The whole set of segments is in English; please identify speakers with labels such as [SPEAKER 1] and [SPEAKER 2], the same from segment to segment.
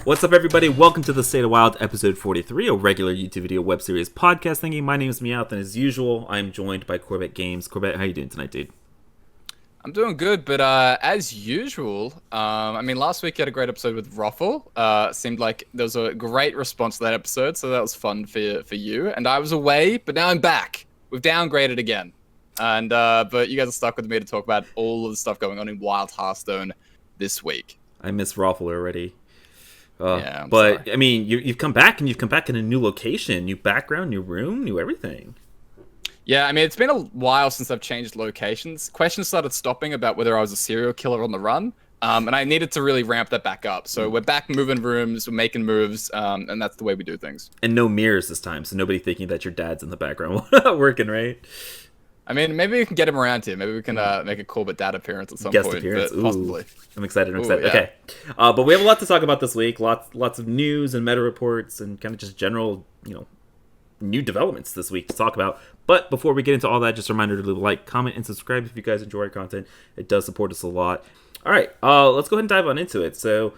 [SPEAKER 1] What's up, everybody? Welcome to the State of Wild, episode 43, a regular YouTube video web series podcast thingy. My name is Meowth, and as usual, I'm joined by CorbettGames. Corbett, how you doing tonight, dude?
[SPEAKER 2] I'm doing good, but as usual, last week you had a great episode with Ruffle. Seemed like there was a great response to that episode, so that was fun for you. And I was away, but now I'm back. We've downgraded again, and but you guys are stuck with me to talk about all of the stuff going on in Wild Hearthstone this week.
[SPEAKER 1] I miss Raffle already.
[SPEAKER 2] Yeah,
[SPEAKER 1] but
[SPEAKER 2] sorry.
[SPEAKER 1] I mean, you've come back, and you've come back in a new location, new background, new room, new everything.
[SPEAKER 2] Yeah, I mean, it's been a while since I've changed locations. Questions started stopping about whether I was a serial killer on the run, and I needed to really ramp that back up. So we're back moving rooms, we're making moves, and that's the way we do things.
[SPEAKER 1] And no mirrors this time, so nobody thinking that your dad's in the background working, right?
[SPEAKER 2] I mean, maybe we can get him around here. Maybe we can make a Corbett dad appearance at some
[SPEAKER 1] Guest
[SPEAKER 2] point.
[SPEAKER 1] appearance. Ooh,
[SPEAKER 2] possibly.
[SPEAKER 1] I'm excited.
[SPEAKER 2] Yeah.
[SPEAKER 1] Okay. But we have a lot to talk about this week. Lots of news and meta reports and kind of just general, new developments this week to talk about. But before we get into all that, just a reminder to leave a like, comment, and subscribe if you guys enjoy our content. It does support us a lot. All right, let's go ahead and dive on into it. So,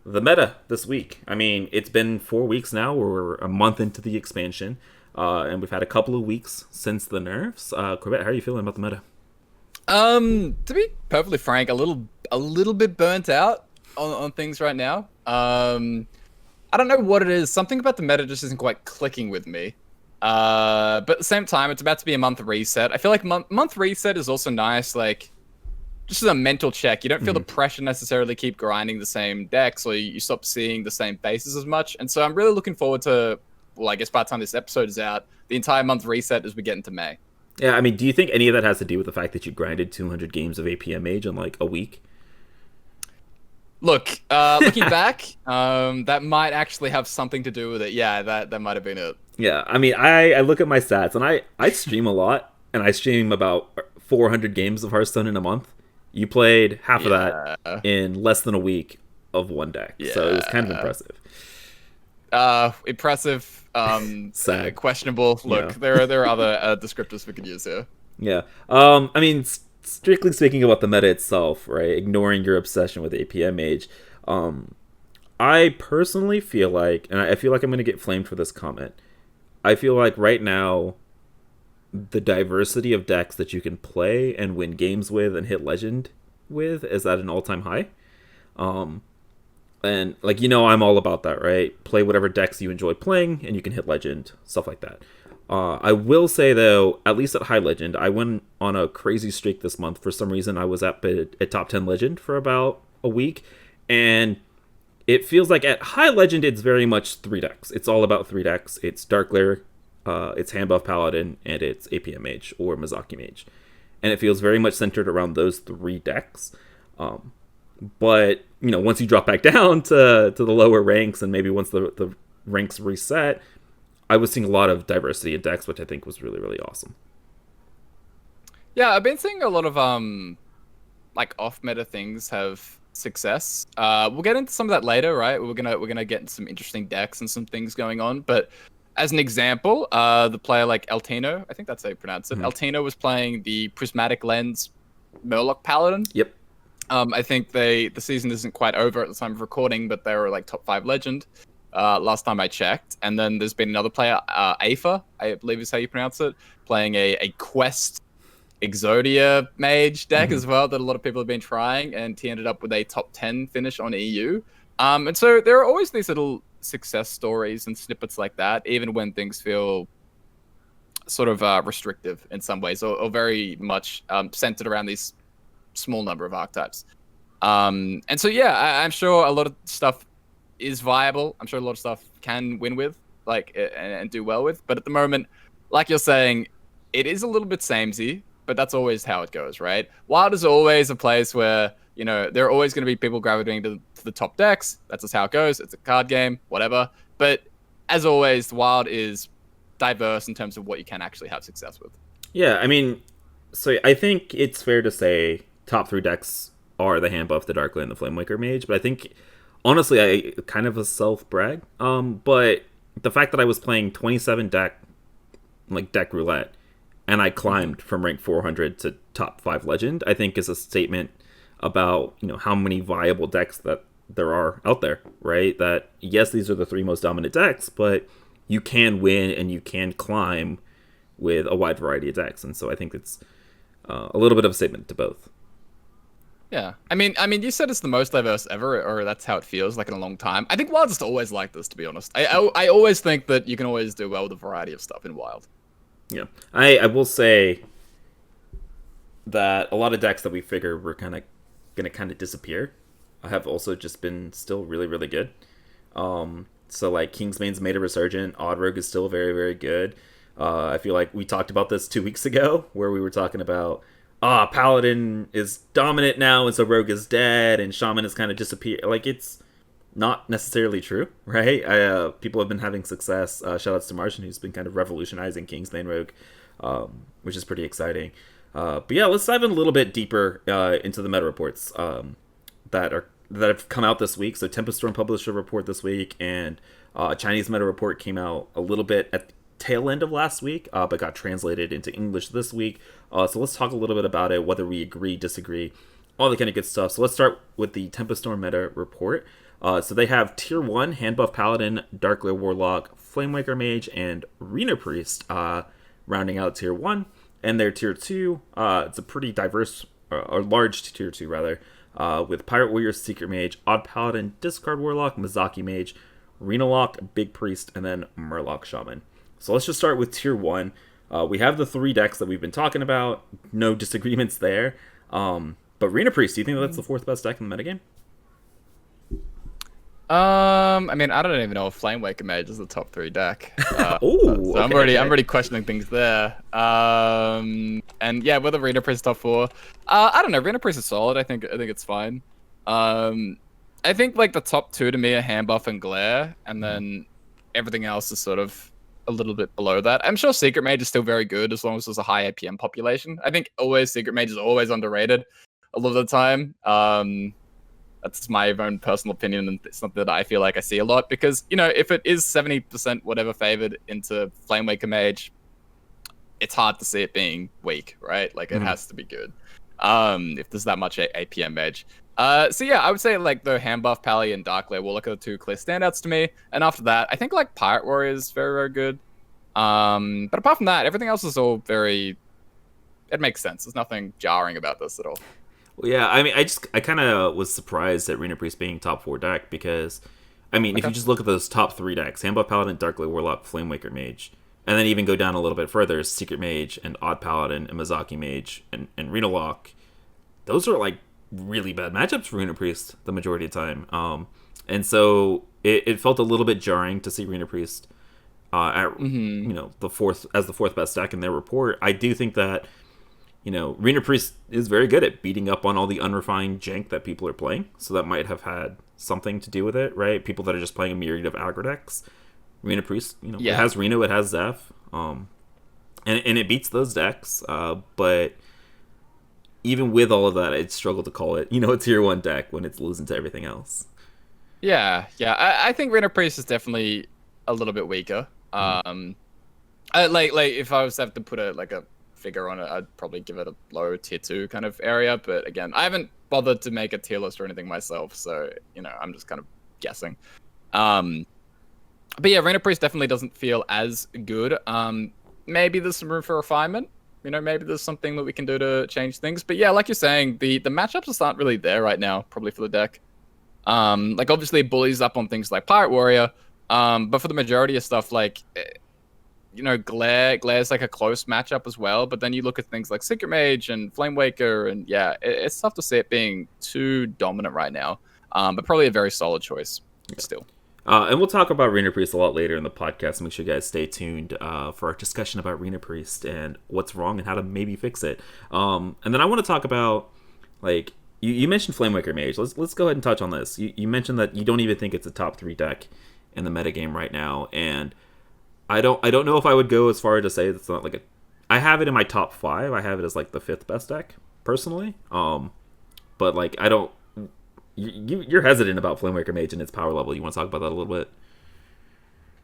[SPEAKER 1] the meta this week. I mean, it's been 4 weeks now. We're a month into the expansion. And we've had a couple of weeks since the nerfs. Corbett, how are you feeling about the meta?
[SPEAKER 2] To be perfectly frank, a little bit burnt out on things right now. I don't know what it is. Something about the meta just isn't quite clicking with me. But at the same time, it's about to be a month reset. I feel like month reset is also nice, like just as a mental check. You don't feel the pressure necessarily keep grinding the same decks, or you stop seeing the same faces as much. And so I'm really looking forward to, well, I guess by the time this episode is out, the entire month reset as we get into May.
[SPEAKER 1] Yeah, I mean, do you think any of that has to do with the fact that you grinded 200 games of APM Mage in like a week?
[SPEAKER 2] Look, looking back, that might actually have something to do with it. Yeah, that might have been it.
[SPEAKER 1] Yeah, I mean, I look at my stats, and I stream a lot, and I stream about 400 games of Hearthstone in a month. You played half of that in less than a week of one deck, so it was kind of impressive.
[SPEAKER 2] Impressive,
[SPEAKER 1] Sad.
[SPEAKER 2] questionable. Look,
[SPEAKER 1] Yeah.
[SPEAKER 2] there are other descriptors we could use here.
[SPEAKER 1] Yeah. I mean, strictly speaking about the meta itself, right? Ignoring your obsession with APM Mage, I personally feel like, and I feel like I'm going to get flamed for this comment, I feel like right now, the diversity of decks that you can play and win games with and hit Legend with is at an all-time high. And, like, I'm all about that, right? Play whatever decks you enjoy playing, and you can hit Legend, stuff like that. I will say, though, at least at High Legend, I went on a crazy streak this month. For some reason, I was at top 10 Legend for about a week, and it feels like at High Legend, it's very much 3 decks. It's all about 3 decks. It's Dark Lair, it's Handbuff Paladin, and it's APM Mage or Mizaki Mage. And it feels very much centered around those 3 decks. But, once you drop back down to the lower ranks, and maybe once the ranks reset, I was seeing a lot of diversity in decks, which I think was really, really awesome.
[SPEAKER 2] Yeah, I've been seeing a lot of off-meta things have success. We'll get into some of that later, right? We're gonna get into some interesting decks and some things going on. But as an example, the player like Altino, I think that's how you pronounce it. Altino was playing the Prismatic Lens Murloc Paladin.
[SPEAKER 1] Yep.
[SPEAKER 2] I think the season isn't quite over at the time of recording, but they were like top 5 Legend last time I checked. And then there's been another player, Afa, I believe is how you pronounce it, playing a Quest Exodia Mage deck as well that a lot of people have been trying, and he ended up with a top 10 finish on EU. And so there are always these little success stories and snippets like that, even when things feel sort of restrictive in some ways, or very much centered around these small number of archetypes. And so, yeah, I'm sure a lot of stuff is viable. I'm sure a lot of stuff can win with, and do well with. But at the moment, like you're saying, it is a little bit samey, but that's always how it goes, right? Wild is always a place where, there are always going to be people gravitating to the top decks. That's just how it goes. It's a card game, whatever. But as always, Wild is diverse in terms of what you can actually have success with.
[SPEAKER 1] Yeah, I mean, so I think it's fair to say top 3 decks are the Handbuff, the Darkling, and the Flamewaker Mage. But I think, honestly, I kind of a self-brag. But the fact that I was playing 27 deck roulette, and I climbed from rank 400 to top 5 Legend, I think is a statement about how many viable decks that there are out there, right? That yes, these are the three most dominant decks, but you can win and you can climb with a wide variety of decks, and so I think it's a little bit of a statement to both.
[SPEAKER 2] Yeah, I mean, you said it's the most diverse ever, or that's how it feels like in a long time. I think Wild's just always like this, to be honest. I always think that you can always do well with a variety of stuff in Wild.
[SPEAKER 1] Yeah, I will say that a lot of decks that we figured were kind of gonna kind of disappear have also just been still really really good. So like Kingsbane's made a resurgent. Odd Rogue is still very very good. I feel like we talked about this 2 weeks ago, where we were talking about Paladin is dominant now, and so Rogue is dead, and Shaman has kind of disappeared. Like, it's not necessarily true, right? People have been having success. Shoutouts to Martian, who's been kind of revolutionizing Kingsbane Rogue, which is pretty exciting. But yeah, let's dive in a little bit deeper into the meta reports that have come out this week. So Tempest Storm published a report this week, and Chinese meta report came out a little bit at the tail end of last week, but got translated into English this week. So let's talk a little bit about it, whether we agree, disagree, all the kind of good stuff. So let's start with the Tempest Storm meta report. So they have Tier 1, Handbuff Paladin, Darkglare Warlock, Flamewaker Mage, and Reno Priest rounding out Tier 1. And their Tier 2, it's a pretty diverse, or large Tier 2 rather, with Pirate Warrior, Secret Mage, Odd Paladin, Discard Warlock, Mizaki Mage, Reno Lock, Big Priest, and then Murloc Shaman. So let's just start with Tier 1. We have the 3 decks that we've been talking about. No disagreements there. But Reno Priest, do you think that's the 4th best deck in the metagame?
[SPEAKER 2] I mean, I don't even know if Flamewaker Mage is the top 3 deck.
[SPEAKER 1] Oh,
[SPEAKER 2] so
[SPEAKER 1] okay,
[SPEAKER 2] I'm already questioning things there. And yeah, whether Reno Priest is top 4, I don't know. Reno Priest is solid. I think it's fine. I think like the top 2 to me are Handbuff and Glare, and then everything else is sort of a little bit below that. I'm sure Secret Mage is still very good as long as there's a high APM population. I think always Secret Mage is always underrated a lot of the time. That's my own personal opinion, and it's something that I feel like I see a lot because, you know, if it is 70% whatever favored into Flamewaker Mage, it's hard to see it being weak, right? Like, it has to be good if there's that much APM Mage. So yeah, I would say like the Handbuff, Pally, and Darkglare Warlock are the 2 clear standouts to me. And after that, I think like Pirate Warrior is very, very good. But apart from that, everything else is all very... It makes sense. There's nothing jarring about this at all.
[SPEAKER 1] Well, yeah, I mean, I kind of was surprised at Reno Priest being top 4 deck because, I mean, if you just look at those top 3 decks, Handbuff Paladin, Darkglare Warlock, Flamewaker Mage, and then even go down a little bit further, Secret Mage and Odd Paladin and Mizaki Mage and Reno Lock, those are like really bad matchups for Reno Priest the majority of the time. And so it felt a little bit jarring to see Reno Priest at you know, the 4th best deck in their report. I do think that, you know, Reno Priest is very good at beating up on all the unrefined jank that people are playing, so that might have had something to do with it, right? People that are just playing a myriad of aggro decks. Reno Priest, you know, it has Reno, it has Zeph, and it beats those decks, but even with all of that, I'd struggle to call it, you know, a Tier 1 deck when it's losing to everything else.
[SPEAKER 2] Yeah. I think Reno Priest is definitely a little bit weaker. Like if I was to have to put a figure on it, I'd probably give it a low Tier 2 kind of area. But again, I haven't bothered to make a tier list or anything myself, so, you know, I'm just kind of guessing. But yeah, Reno Priest definitely doesn't feel as good. Maybe there's some room for refinement. You know, maybe there's something that we can do to change things. But yeah, like you're saying, the matchups just aren't really there right now, probably for the deck. Like, obviously, Bully's up on things like Pirate Warrior. But for the majority of stuff, like, you know, Glare's like a close matchup as well. But then you look at things like Secret Mage and Flamewaker, and yeah, it's tough to see it being too dominant right now. But probably a very solid choice still.
[SPEAKER 1] And we'll talk about Reno Priest a lot later in the podcast. Make sure you guys stay tuned for our discussion about Reno Priest and what's wrong and how to maybe fix it. And then I want to talk about, like, you mentioned Flamewaker Mage. Let's go ahead and touch on this. You mentioned that you don't even think it's a top 3 deck in the metagame right now, and I don't know if I would go as far to say it's not like a... I have it in my top 5. I have it as like the 5th best deck personally. But like I don't... You're hesitant about Flamewaker Mage and its power level. You want to talk about that a little bit?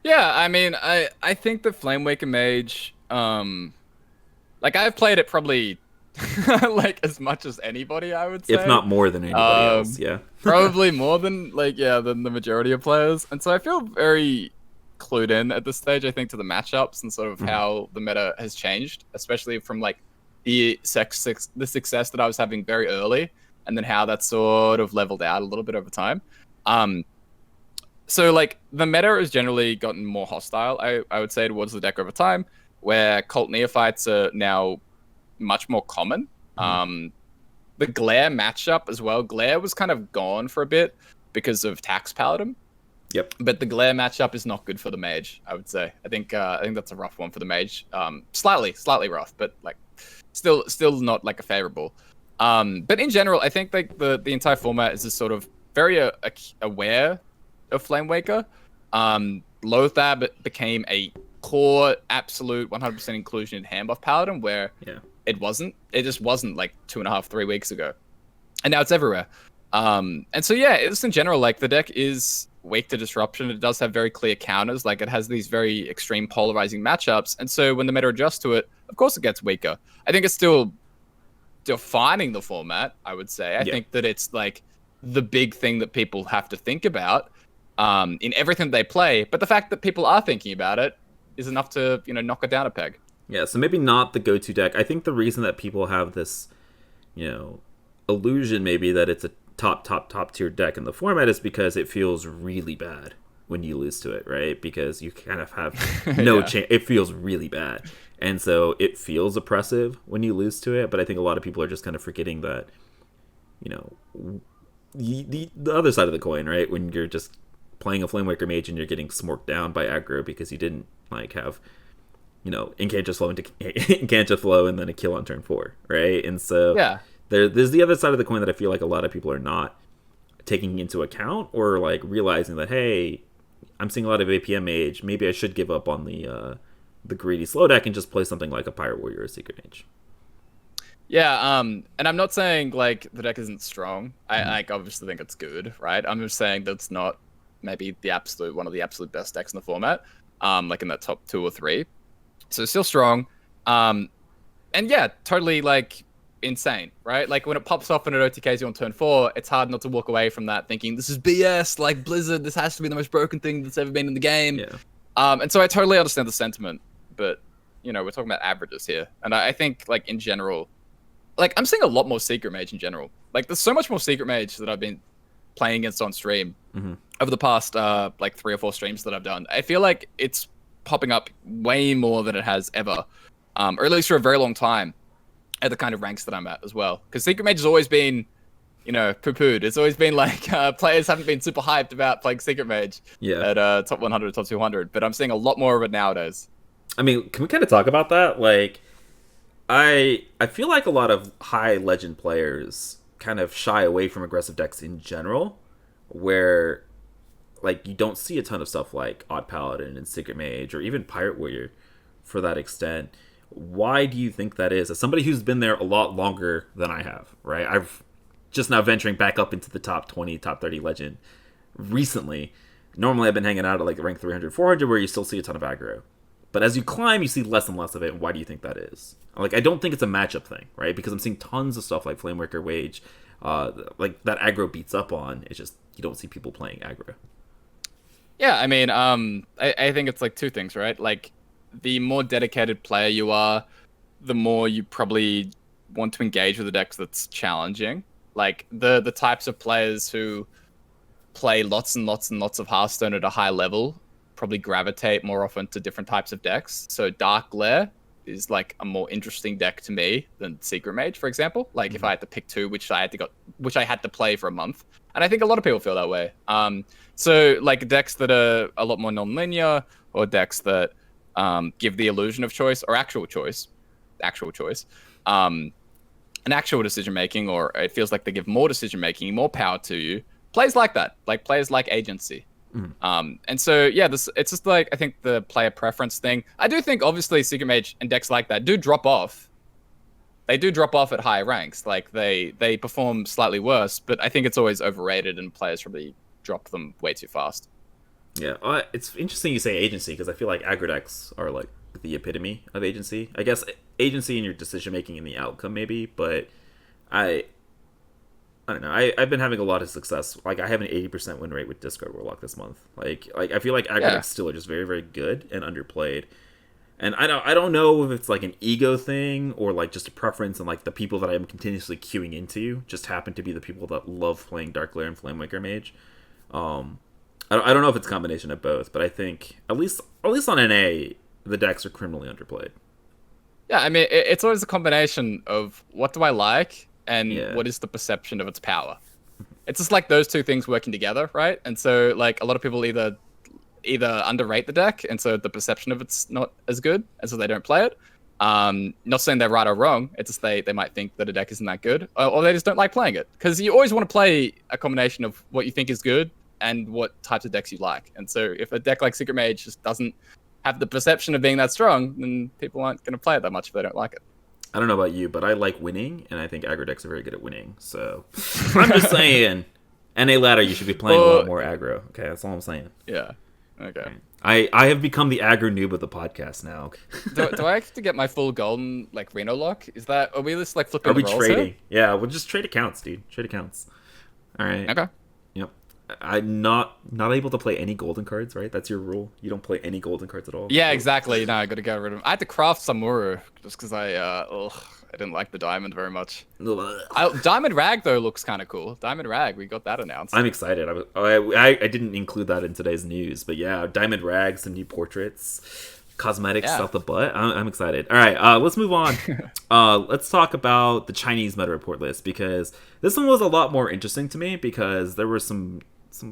[SPEAKER 2] Yeah, I mean, I think the Flamewaker Mage, like, I've played it probably like as much as anybody, I would say.
[SPEAKER 1] If not more than anybody else, yeah.
[SPEAKER 2] Probably more than than the majority of players. And so I feel very clued in at this stage, I think, to the matchups and sort of how the meta has changed, especially from like the success that I was having very early, and then how that sort of leveled out a little bit over time. So like the meta has generally gotten more hostile, I would say, towards the deck over time, where cult neophytes are now much more common. The Glare matchup as well. Glare was kind of gone for a bit because of Tax Paladin.
[SPEAKER 1] Yep.
[SPEAKER 2] But the Glare matchup is not good for the mage, I would say. I think that's a rough one for the mage. Slightly rough, but like still not like a favorable. But in general, I think like the entire format is just sort of very aware of Flamewaker. Lothar became a core absolute 100% inclusion in Handbuff Paladin, where it just wasn't like 2.5-3 weeks ago, and now it's everywhere. And so it's in general, like the deck is weak to disruption. It does have very clear counters, like it has these very extreme polarizing matchups, and so when the meta adjusts to it, of course it gets weaker. I think it's still defining the format, I would say. I think that it's like the big thing that people have to think about in everything they play, but the fact that people are thinking about it is enough to knock it down a peg.
[SPEAKER 1] Yeah, so maybe not the go-to deck. I think the reason that people have this, illusion maybe that it's a top tier deck in the format is because it feels really bad when you lose to it, right? Because you kind of have no chance. It feels really bad. And so it feels oppressive when you lose to it, but I think a lot of people are just kind of forgetting that, the other side of the coin, right? When you're just playing a Flamewaker Mage and you're getting smorked down by aggro because you didn't have Incantia Flow and then a kill on turn 4, right? And so there's the other side of the coin that I feel like a lot of people are not taking into account, or like realizing that, hey, I'm seeing a lot of APM Mage, maybe I should give up on the greedy slow deck and just play something like a Pirate Warrior or a Secret Mage.
[SPEAKER 2] Yeah, and I'm not saying like the deck isn't strong. I obviously think it's good, right? I'm just saying that's not maybe one of the absolute best decks in the format, like in that top 2 or 3. So it's still strong, and totally like insane, right? Like when it pops off and it OTKs you on turn 4, it's hard not to walk away from that thinking this is BS. Like Blizzard, this has to be the most broken thing that's ever been in the game.
[SPEAKER 1] Yeah.
[SPEAKER 2] And so I totally understand the sentiment, but we're talking about averages here, and I think like in general, like I'm seeing a lot more Secret Mage in general. Like there's so much more Secret Mage that I've been playing against on stream over the past like 3 or 4 streams that I've done. I feel like it's popping up way more than it has ever, or at least for a very long time, at the kind of ranks that I'm at as well. Because Secret Mage has always been, poo-pooed. It's always been like players haven't been super hyped about playing Secret Mage at top 100, top 200. But I'm seeing a lot more of it nowadays.
[SPEAKER 1] I mean, can we kind of talk about that? Like, I feel like a lot of high legend players kind of shy away from aggressive decks in general, where like you don't see a ton of stuff like Odd Paladin and Secret Mage or even Pirate Warrior for that extent. Why do you think that is? As somebody who's been there a lot longer than I have, right? I've just now venturing back up into the top 20, top 30 legend recently. Normally I've been hanging out at like rank 300, 400 where you still see a ton of aggro. But as you climb, you see less and less of it. And why do you think that is? Like, I don't think it's a matchup thing, right? Because I'm seeing tons of stuff like Flamewaker Mage, like that aggro beats up on. It's just you don't see people playing aggro.
[SPEAKER 2] Yeah, I mean, I think it's like 2 things, right? Like, the more dedicated player you are, the more you probably want to engage with a deck that's challenging. Like, the types of players who play lots and lots and lots of Hearthstone at a high level probably gravitate more often to different types of decks. So Dark Glare is like a more interesting deck to me than Secret Mage, for example. Like if I had to pick 2, which I had to play for a month, and I think a lot of people feel that way. So like decks that are a lot more non-linear, or decks that give the illusion of choice or actual choice, and actual decision making, or it feels like they give more decision making, more power to you. Plays like that, like players like agency. And so it's just like, I think the player preference thing. I do think obviously Secret Mage and decks like that do drop off. They do drop off at higher ranks. Like they perform slightly worse, but I think it's always overrated and players probably drop them way too fast.
[SPEAKER 1] Yeah, it's interesting you say agency, because I feel like aggro decks are like the epitome of agency. I guess agency in your decision making and the outcome, maybe. But I I don't know. I've been having a lot of success. Like I have an 80% win rate with Discard Warlock this month. Like I feel like aggro decks still are just very very good and underplayed. And I don't know if it's like an ego thing or like just a preference, and like the people that I'm continuously queuing into just happen to be the people that love playing Dark Lair and Flamewaker Mage. I don't know if it's a combination of both, but I think at least on NA the decks are criminally underplayed.
[SPEAKER 2] Yeah, I mean it's always a combination of what do I like and what is the perception of its power. It's just like those two things working together, right? And so like a lot of people either underrate the deck, and so the perception of it's not as good, and so they don't play it. Not saying they're right or wrong. It's just they might think that a deck isn't that good, or they just don't like playing it. Because you always want to play a combination of what you think is good and what types of decks you like. And so if a deck like Secret Mage just doesn't have the perception of being that strong, then people aren't going to play it that much if they don't like it.
[SPEAKER 1] I don't know about you, but I like winning, and I think aggro decks are very good at winning. So I'm just saying, NA ladder, you should be playing a lot more aggro. Okay, that's all I'm saying.
[SPEAKER 2] Yeah. Okay.
[SPEAKER 1] I have become the aggro noob of the podcast now.
[SPEAKER 2] do I have to get my full golden like Reno lock? Are we just like flipping?
[SPEAKER 1] Are we
[SPEAKER 2] the rolls
[SPEAKER 1] trading?
[SPEAKER 2] Here?
[SPEAKER 1] Yeah, we'll just trade accounts, dude. Trade accounts. All right.
[SPEAKER 2] Okay.
[SPEAKER 1] Yep. I'm not able to play any golden cards, right? That's your rule. You don't play any golden cards at all.
[SPEAKER 2] Yeah, exactly. No, I got to get rid of them. I had to craft Samuru just because I didn't like the diamond very much. Diamond Rag though looks kind of cool. Diamond Rag, we got that announced.
[SPEAKER 1] I'm excited. I didn't include that in today's news, but yeah, Diamond Rag, some new portraits, cosmetics out the butt. I'm excited. All right, let's move on. Let's talk about the Chinese meta report list, because this one was a lot more interesting to me because there were some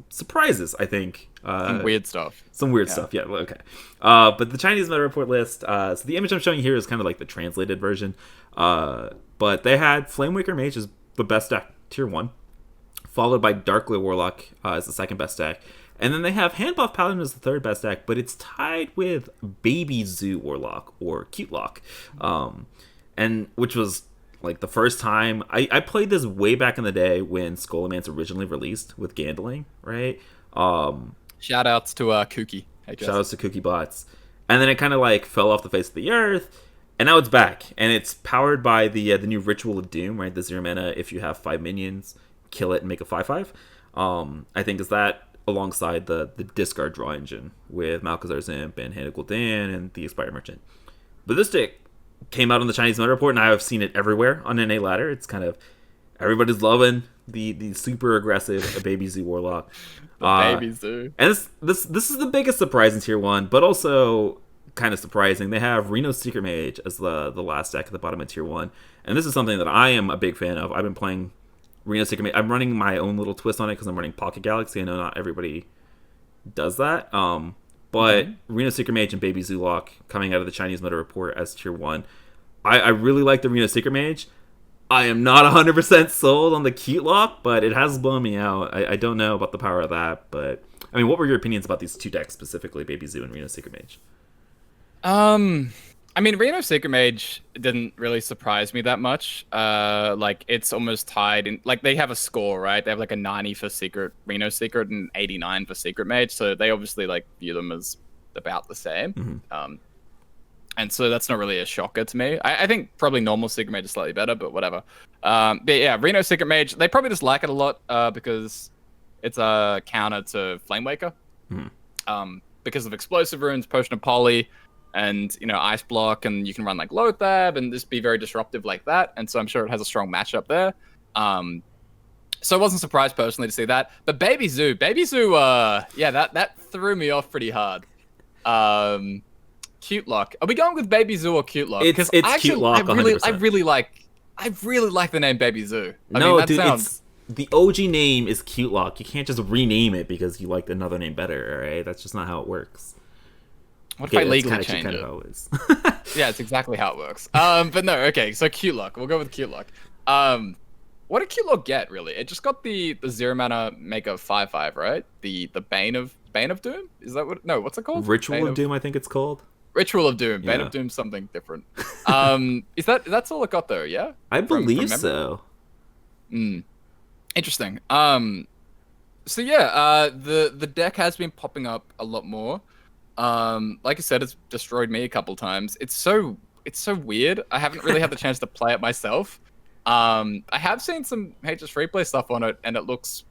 [SPEAKER 1] surprises, I think.
[SPEAKER 2] Some weird stuff.
[SPEAKER 1] Yeah, okay. But the Chinese meta report list, so the image I'm showing here is kind of like the translated version. But they had Flamewaker Mage as the best deck, tier 1, followed by Dark Lair Warlock as the second best deck. And then they have Handbuff Paladin as the third best deck, but it's tied with Baby Zoo Warlock or Cute Lock. And which was like the first time I played this way back in the day when Skullman's originally released with Gandling, right?
[SPEAKER 2] Shout outs to Kooky. Hey,
[SPEAKER 1] shout outs to Kooky Bots. And then it kind of like fell off the face of the earth, and now it's back, and it's powered by the new Ritual of Doom, right? The 0 mana, if you have 5 minions, kill it and make a 5/5. I think is that alongside the discard draw engine with Malkazar Zimp and Hannah Gul'dan and the Expired Merchant. But this deck came out on the Chinese meta report, and I have seen it everywhere on NA ladder. It's kind of everybody's loving the super aggressive Baby Zoo Warlock.
[SPEAKER 2] Baby Zoo.
[SPEAKER 1] And this is the biggest surprise in tier 1, but also kind of surprising. They have Reno Secret Mage as the last deck at the bottom of tier 1, and this is something that I am a big fan of. I've been playing Reno Secret Mage. I'm running my own little twist on it because I'm running Pocket Galaxy. I know not everybody does that. But Reno Secret Mage and Baby Zoo Lock coming out of the Chinese meta report as tier 1. I really like the Reno Secret Mage. I am not 100% sold on the Cute Lock, but it has blown me out. I don't know about the power of that, but I mean, what were your opinions about these two decks specifically, Baby Zoo and Reno Secret Mage?
[SPEAKER 2] I mean, Reno Secret Mage didn't really surprise me that much. Like it's almost tied in. Like they have a score, right? They have like a 90 for Secret Reno Secret and 89 for Secret Mage, so they obviously like view them as about the same. And so that's not really a shocker to me. I think probably normal Secret Mage is slightly better, but whatever. But yeah, Reno Secret Mage, they probably just like it a lot because it's a counter to Flamewaker. Because of explosive runes, Potion of Poly, and Ice Block, and you can run like Lothab and just be very disruptive like that. And so I'm sure it has a strong matchup there. So I wasn't surprised personally to see that. But Baby Zoo, yeah, that threw me off pretty hard. Cute Lock. Are we going with Baby Zoo or Cute Lock?
[SPEAKER 1] It's Cute Lock.
[SPEAKER 2] I really like the name Baby Zoo. I mean, that
[SPEAKER 1] dude,
[SPEAKER 2] sounds...
[SPEAKER 1] the OG name is Cute Lock. You can't just rename it because you liked another name better, right? That's just not how it works.
[SPEAKER 2] What if I legally change it?
[SPEAKER 1] How it is.
[SPEAKER 2] Yeah, it's exactly how it works. But no, okay, so Cute Lock. We'll go with Cute Lock. What did Cute Lock get, really? It just got the 0 mana make a 5/5, right? The Bane of Doom? Is that what? No, what's it called?
[SPEAKER 1] Ritual of Doom, I think it's called.
[SPEAKER 2] Ritual of Doom. Bane of Doom, something different. That's all it got though, yeah?
[SPEAKER 1] I believe so.
[SPEAKER 2] Interesting. So yeah, the deck has been popping up a lot more. Like I said, it's destroyed me a couple times. It's so it's so weird. I haven't really had the chance to play it myself. I have seen some HS Freeplay stuff on it, and it looks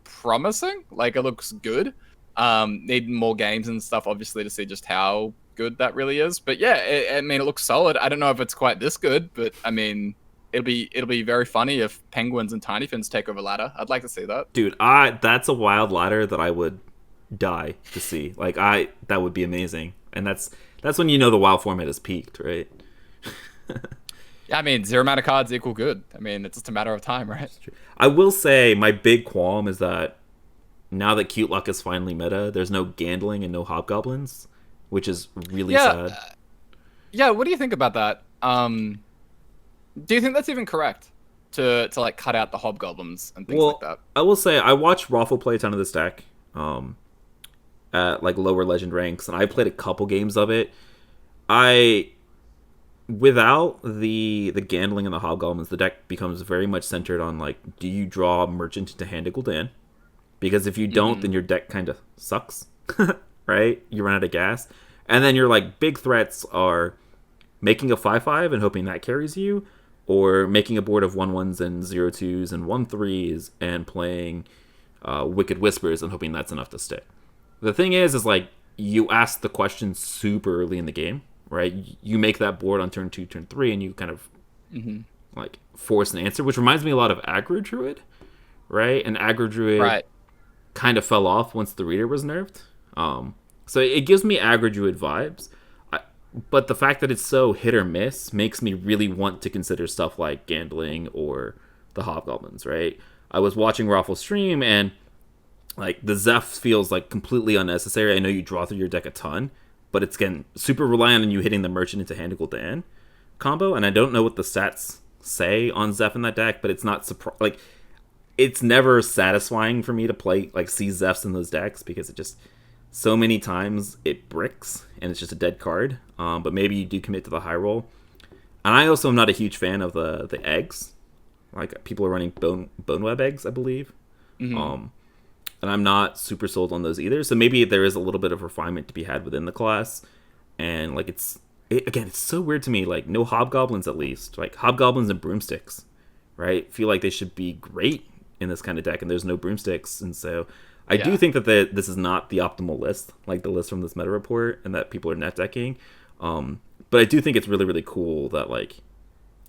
[SPEAKER 2] promising. Like, it looks good. Need more games and stuff, obviously, to see just how good that really is. But yeah, I mean, it looks solid. I don't know if it's quite this good, but I mean, it'll be very funny if penguins and tiny fins take over ladder. I'd like to see that.
[SPEAKER 1] Dude, that's a wild ladder that I would die to see. Like, that would be amazing. And that's when you know the WoW format has peaked, right?
[SPEAKER 2] Yeah, I mean, 0 mana cards equal good. I mean, it's just a matter of time, right?
[SPEAKER 1] I will say my big qualm is that now that Cute Luck is finally meta, there's no Gandling and no Hobgoblins, which is really sad.
[SPEAKER 2] Yeah, what do you think about that? Do you think that's even correct to like cut out the Hobgoblins and things like that?
[SPEAKER 1] I will say I watched Raffle play a ton of this deck at like lower legend ranks, and I played a couple games of it. Without the Gandling and the Hobgoblins, the deck becomes very much centered on like, do you draw Merchant into Hand of Gul'dan? Because if you don't, then your deck kind of sucks, right? You run out of gas. And then your like big threats are making a 5/5 and hoping that carries you, or making a board of 1/1s and 0/2s and 1/3s and playing Wicked Whispers and hoping that's enough to stick. The thing is like, you ask the question super early in the game, right? You make that board on turn 2, turn 3, and you kind of like force an answer, which reminds me a lot of Aggro Druid, right? And Aggro Druid kind of fell off once the reader was nerfed. So it gives me Aggro Druid vibes. But the fact that it's so hit or miss makes me really want to consider stuff like Gambling or the Hobgoblins, right? I was watching Raffle stream, and like the Zeph feels like completely unnecessary. I know you draw through your deck a ton, but it's again super reliant on you hitting the Merchant into Hand of Gul'dan combo, and I don't know what the stats say on Zeph in that deck, but it's not like it's never satisfying for me to play like see Zephs in those decks, because it just so many times it bricks and it's just a dead card. But maybe you do commit to the high roll. And I also am not a huge fan of the eggs. Like, people are running Boneweb eggs, I believe. And I'm not super sold on those either. So maybe there is a little bit of refinement to be had within the class. And like it's so weird to me. Like, no Hobgoblins, at least. Like, Hobgoblins and Broomsticks, right? Feel like they should be great in this kind of deck, and there's no Broomsticks. And so I do think that this is not the optimal list, like the list from this meta report, and that people are net decking. But I do think it's really, really cool that like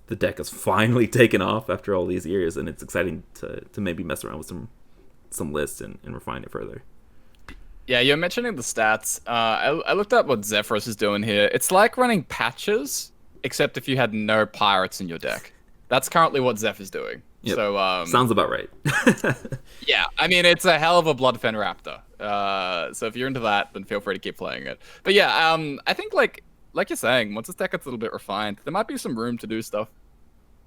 [SPEAKER 1] the deck has finally taken off after all these years, and it's exciting to maybe mess around with some lists and refine it further.
[SPEAKER 2] Yeah, you're mentioning the stats. I looked up what Zephyros is doing here. It's like running Patches, except if you had no pirates in your deck. That's currently what Zeph is doing.
[SPEAKER 1] Yep.
[SPEAKER 2] So
[SPEAKER 1] sounds about right.
[SPEAKER 2] Yeah, I mean, it's a hell of a Bloodfen Raptor. So if you're into that, then feel free to keep playing it. But yeah, I think like you're saying, once this deck gets a little bit refined, there might be some room to do stuff.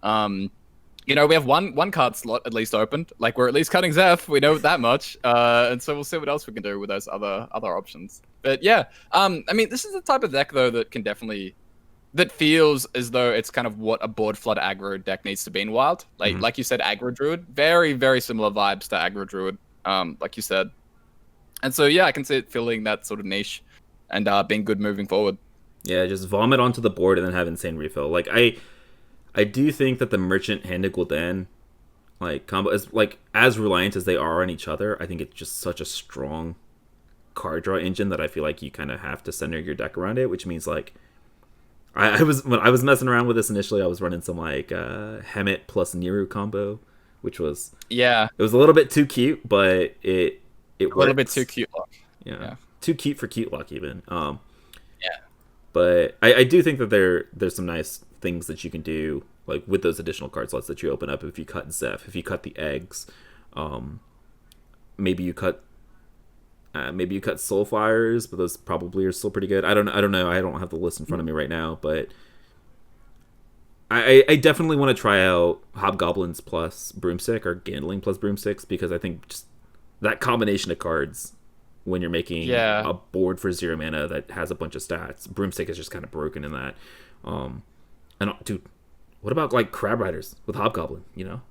[SPEAKER 2] You know, we have one card slot at least opened. Like, we're at least cutting Zeph. We know that much. And so we'll see what else we can do with those other options. But yeah, I mean, this is the type of deck though that feels as though it's kind of what a board flood aggro deck needs to be in Wild. Like you said, Aggro Druid, very, very similar vibes to Aggro Druid, like you said. And so yeah, I can see it filling that sort of niche and being good moving forward.
[SPEAKER 1] Yeah, just vomit onto the board and then have insane refill. Like, I do think that the Merchant Hand of Gul'dan like combo is like as reliant as they are on each other. I think it's just such a strong card draw engine that I feel like you kind of have to center your deck around it, which means like when I was messing around with this initially, I was running some like Hemet plus Niru combo, which was it was a little bit too cute, but it works.
[SPEAKER 2] A little bit too cute luck.
[SPEAKER 1] Yeah, too cute for cute luck even.
[SPEAKER 2] Yeah,
[SPEAKER 1] but I do think that there's some nice things that you can do like with those additional card slots that you open up if you cut Zeph, if you cut the eggs, maybe you cut Soulfires, but those probably are still pretty good. I don't know. I don't have the list in front of me right now, but I definitely want to try out Hobgoblins plus Broomstick or Gandling plus Broomsticks, because I think just that combination of cards when you're making a board for 0 mana that has a bunch of stats, Broomstick is just kind of broken in that. And dude, what about like Crab Riders with Hobgoblin? You know,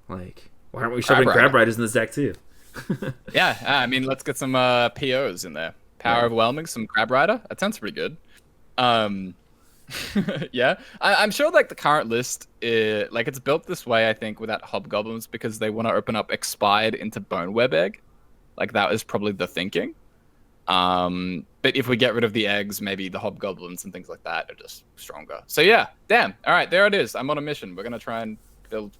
[SPEAKER 1] like, why aren't we shoving Crab Riders in this deck too?
[SPEAKER 2] Yeah, I mean, let's get some POs in there. Power Overwhelming, some Crab Rider. That sounds pretty good. Yeah, I'm sure like the current list, like it's built this way, I think, without hobgoblins because they want to open up expired into Boneweb Egg. Like that is probably the thinking. But if we get rid of the eggs, maybe the hobgoblins and things like that are just stronger. So yeah, damn. All right, there it is. I'm on a mission. We're gonna try and build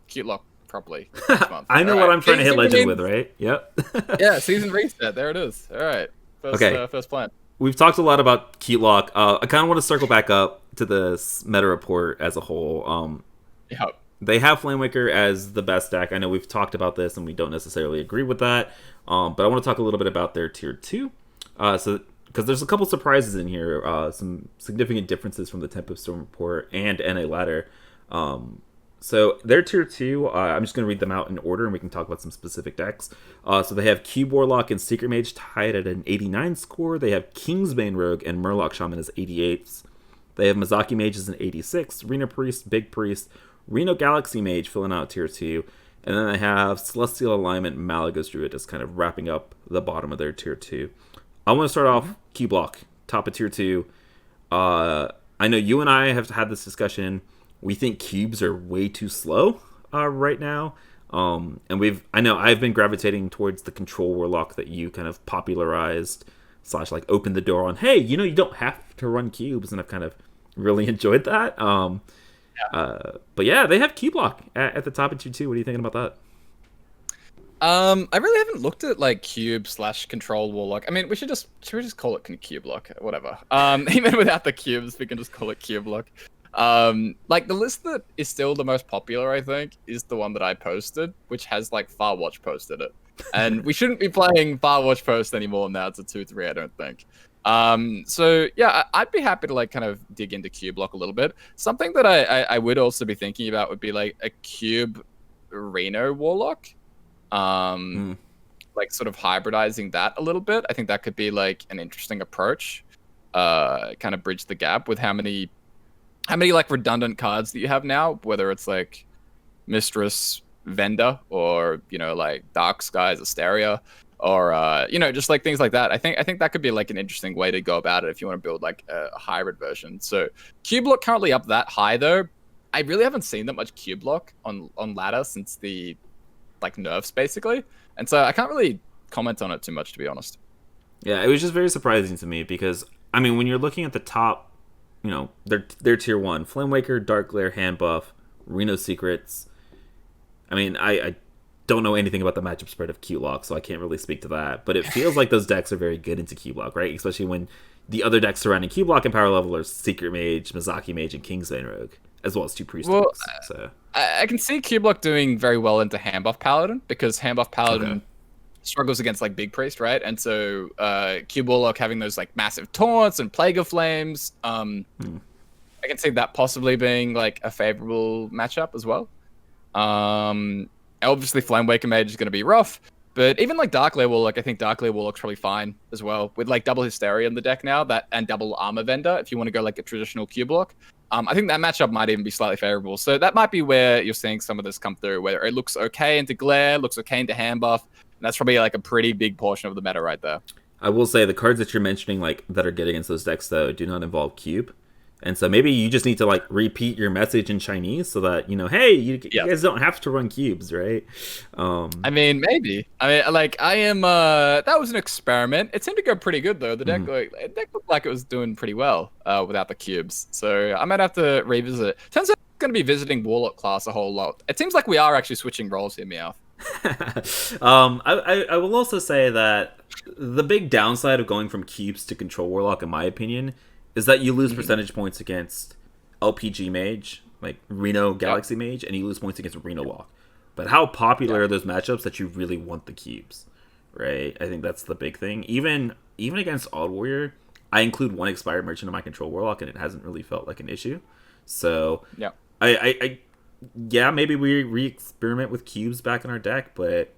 [SPEAKER 2] Cutelock properly next month.
[SPEAKER 1] I know
[SPEAKER 2] All
[SPEAKER 1] what
[SPEAKER 2] right.
[SPEAKER 1] I'm trying to hit legend with, right? Yep.
[SPEAKER 2] Yeah, season reset. There it is. All right. First plan.
[SPEAKER 1] We've talked a lot about Cutelock. I kind of want to circle back up to this meta report as a whole.
[SPEAKER 2] Yep.
[SPEAKER 1] They have Flamewaker as the best deck. I know we've talked about this and we don't necessarily agree with that. But I want to talk a little bit about their tier 2. Because there's a couple surprises in here, some significant differences from the Tempo Storm report and NA ladder. So their tier 2, I'm just going to read them out in order and we can talk about some specific decks. So they have Cube Warlock and Secret Mage tied at an 89 score. They have Kingsbane Rogue and Murloc Shaman as 88s. They have Mizaki Mage as an 86, Reno Priest, Big Priest, Reno Galaxy Mage filling out tier 2. And then they have Celestial Alignment Malagos Druid just kind of wrapping up the bottom of their tier 2. I want to start off Cubelock, top of tier 2. I know you and I have had this discussion. We think cubes are way too slow right now. And I know I've been gravitating towards the control warlock that you kind of popularized / like opened the door on. Hey, you don't have to run cubes, and I've kind of really enjoyed that. But yeah, they have Cubelock at the top of tier 2. What are you thinking about that?
[SPEAKER 2] I really haven't looked at like cube / control warlock. I mean, should we just call it cube lock, whatever. Even without the cubes, we can just call it cube lock. Like the list that is still the most popular, I think, is the one that I posted, which has like Farwatch Post in it. And we shouldn't be playing Farwatch Post anymore now. It's a 2-3, I don't think. So yeah, I'd be happy to like kind of dig into cube lock a little bit. Something that I would also be thinking about would be like a cube Reno warlock. Like sort of hybridizing that a little bit. I think that could be like an interesting approach. Kind of bridge the gap with how many like redundant cards that you have now, whether it's like Mistress Vendor or like Dark Skies Asteria or just like things like that. I think that could be like an interesting way to go about it if you want to build like a hybrid version. So cube lock currently up that high though. I really haven't seen that much cube lock on ladder since the like nerfs basically, and so I can't really comment on it too much, to be honest.
[SPEAKER 1] Yeah, it was just very surprising to me because I mean, when you're looking at the top, their tier 1, Flamewaker, Dark Glare, Handbuff, Reno Secrets. I mean, I don't know anything about the matchup spread of Cutelock, so I can't really speak to that, but it feels like those decks are very good into Cutelock, right? Especially when the other decks surrounding Cutelock in power level are Secret Mage, Mizaki Mage, and Kingsbane Rogue, as well as 2 Priest decks. So
[SPEAKER 2] I can see Cubelock doing very well into Handbuff Paladin because Handbuff Paladin struggles against like Big Priest, right? And so Cube Warlock having those like massive taunts and Plague of Flames, I can see that possibly being like a favorable matchup as well. Obviously Flamewaker Mage is going to be rough, but even like Dark Lair Warlock, I think Dark Lair Warlock's probably fine as well with like double Hysteria in the deck now, and double Armor Vendor if you want to go like a traditional Cubelock. I think that matchup might even be slightly favorable. So that might be where you're seeing some of this come through, where it looks okay into Glare, looks okay into Handbuff, and that's probably like a pretty big portion of the meta right there.
[SPEAKER 1] I will say the cards that you're mentioning, like that are good against those decks, though, do not involve cube, and so maybe you just need to like repeat your message in Chinese so that hey, you guys don't have to run cubes, right?
[SPEAKER 2] I mean, maybe. I mean, like I am. That was an experiment. It seemed to go pretty good though. The deck, looked like it was doing pretty well without the cubes. So I might have to revisit it. Turns out I'm going to be visiting Warlock class a whole lot. It seems like we are actually switching roles here, Meowth.
[SPEAKER 1] I will also say that the big downside of going from cubes to control warlock, in my opinion, is that you lose percentage points against LPG Mage, like Reno Galaxy Mage, and you lose points against Reno Lock. But how popular are those matchups that you really want the cubes, right? I think that's the big thing. Even against Odd Warrior, I include one expired merchant in my control warlock, and it hasn't really felt like an issue. So yeah, maybe we re-experiment with cubes back in our deck, but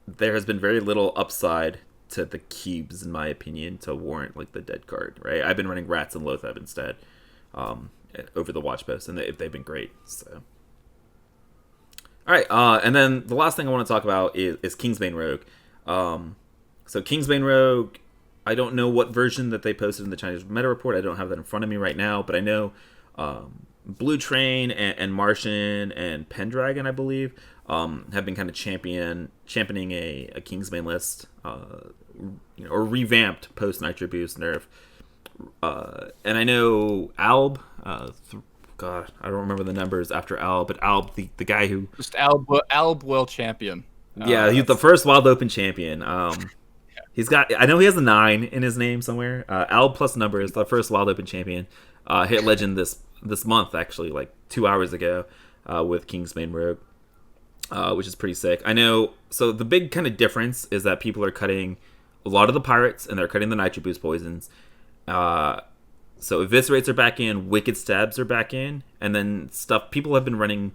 [SPEAKER 1] there has been very little upside to the cubes, in my opinion, to warrant like the dead card, right? I've been running Rats and Lothab instead over the Watch Post, and they've been great. So, all right, and then the last thing I want to talk about is Kingsbane Rogue. So Kingsbane Rogue, I don't know what version that they posted in the Chinese meta report. I don't have that in front of me right now, but I know Blue Train and Martian and Pendragon, I believe, have been kind of championing a Kingsbane list, or revamped post Nitro Boost nerf. And I know Alb, God, I don't remember the numbers after Alb, but Alb, the guy who
[SPEAKER 2] just Alb world champion.
[SPEAKER 1] Yeah, he's the first Wild Open champion. He's got, I know he has a 9 in his name somewhere. Alb plus numbers, the first Wild Open champion. Hit Legend this month, actually, like 2 hours ago, with Kingsbane Rogue, which is pretty sick. I know, so the big kind of difference is that people are cutting a lot of the pirates, and they're cutting the Nitro Boost poisons. So Eviscerates are back in, Wicked Stabs are back in, and then stuff, people have been running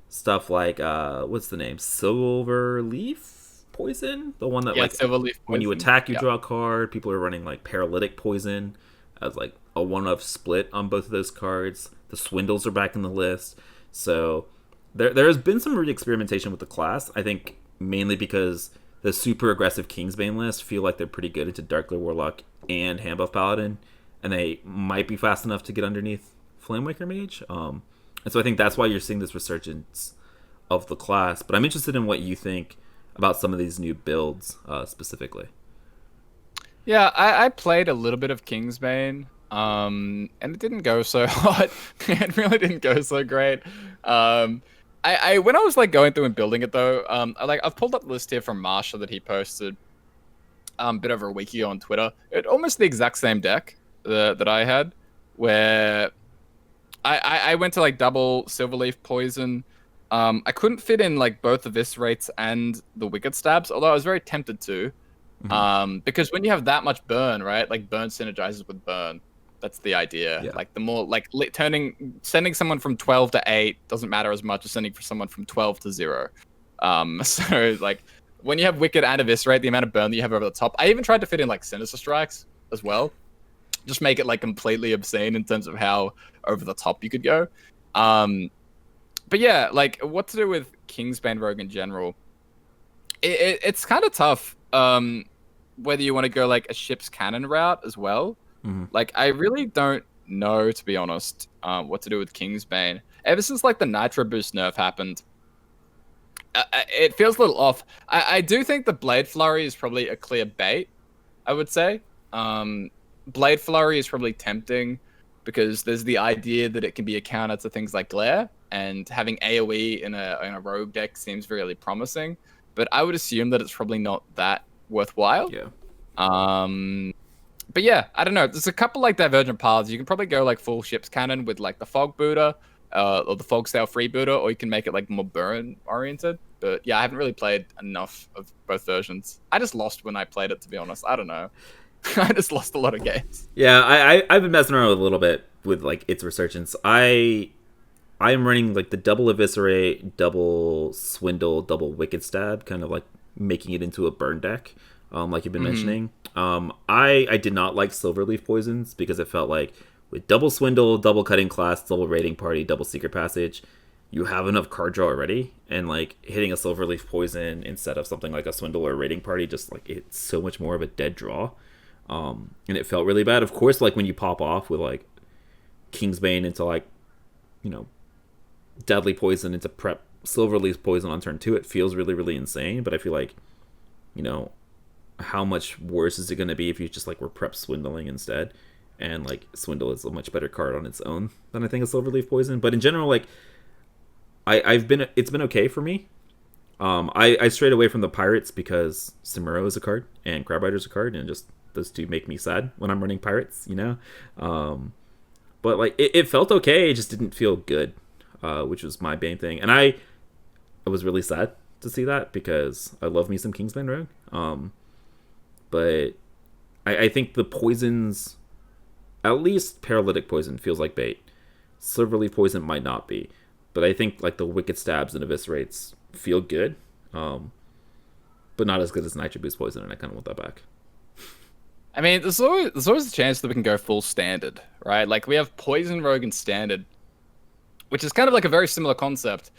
[SPEAKER 1] stuff like, what's the name? Silverleaf Poison? The one that, like,
[SPEAKER 2] Silverleaf
[SPEAKER 1] when you attack, you
[SPEAKER 2] yeah.
[SPEAKER 1] draw a card. People are running, like, Paralytic Poison as, like, a one-off split on both of those cards. The Swindles are back in the list. So there has been some re-experimentation with the class, I think, mainly because the super aggressive Kingsbane list feel like they're pretty good into Darkler Warlock and Handbuff Paladin, and they might be fast enough to get underneath Flamewaker Mage. And so I think that's why you're seeing this resurgence of the class. But I'm interested in what you think about some of these new builds specifically.
[SPEAKER 2] Yeah, I played a little bit of Kingsbane, and it didn't go so hot. It really didn't go so great. I when I was like going through and building it though, I've pulled up the list here from Marsha that he posted a bit over a week ago on Twitter. It almost the exact same deck that I had, where I went to like double Silverleaf Poison. I couldn't fit in like both the Eviscerates and the Wicked Stabs, although I was very tempted to. Because when you have that much burn, right? Like burn synergizes with burn. That's the idea.
[SPEAKER 1] Yeah.
[SPEAKER 2] Like the more like sending someone from 12 to 8 doesn't matter as much as sending for someone from 12 to 0. So like when you have Wicked and Eviscerate, the amount of burn that you have over the top. I even tried to fit in like Sinister Strikes as well. Just make it like completely obscene in terms of how over the top you could go. But yeah, like what to do with Kingsbane Rogue in general. It's kind of tough. Whether you want to go like a ship's cannon route as well. Like I really don't know, to be honest, what to do with Kingsbane. Ever since like the Nitro Boost nerf happened, it feels a little off. I do think the Blade Flurry is probably a clear bait, I would say. Blade Flurry is probably tempting because there's the idea that it can be a counter to things like Glare, and having AoE in a rogue deck seems really promising. But I would assume that it's probably not that worthwhile.
[SPEAKER 1] Yeah.
[SPEAKER 2] But yeah, I don't know. There's a couple like divergent paths. You can probably go like full ship's cannon with like the Fog Booter, or the Fog Sail Freebooter, or you can make it like more burn oriented. But yeah, I haven't really played enough of both versions. I just lost when I played it, to be honest. I don't know. I just lost a lot of games.
[SPEAKER 1] Yeah, I've been messing around with a little bit with like its resurgence. I am running like the double Eviscerate, double Swindle, double Wicked Stab, kind of like making it into a burn deck, like you've been mentioning. I did not like Silverleaf Poisons because it felt like with double Swindle, double Cutting Class, double Raiding Party, double Secret Passage, you have enough card draw already, and like hitting a Silverleaf Poison instead of something like a Swindle or Raiding Party, just like it's so much more of a dead draw. And it felt really bad. Of course, like when you pop off with like Kingsbane into like, Deadly Poison into prep Silverleaf Poison on turn 2, it feels really, really insane. But I feel like, how much worse is it going to be if you just like were prep Swindling instead? And like Swindle is a much better card on its own than I think a Silverleaf Poison. But in general, like it's been okay for me. I strayed away from the Pirates because Samuro is a card and Crab Rider's a card, and just those two make me sad when I'm running Pirates, But like it felt okay, it just didn't feel good, which was my main thing. And I was really sad to see that because I love me some Kingsbane Rogue. But I think the poisons, at least Paralytic Poison feels like bait. Silverleaf Poison might not be, but I think like the Wicked Stabs and Eviscerates feel good, but not as good as Nitro Boost Poison, and I kind of want that back.
[SPEAKER 2] I mean, there's always a chance that we can go full standard, right? Like we have Poison Rogue and Standard, which is kind of like a very similar concept,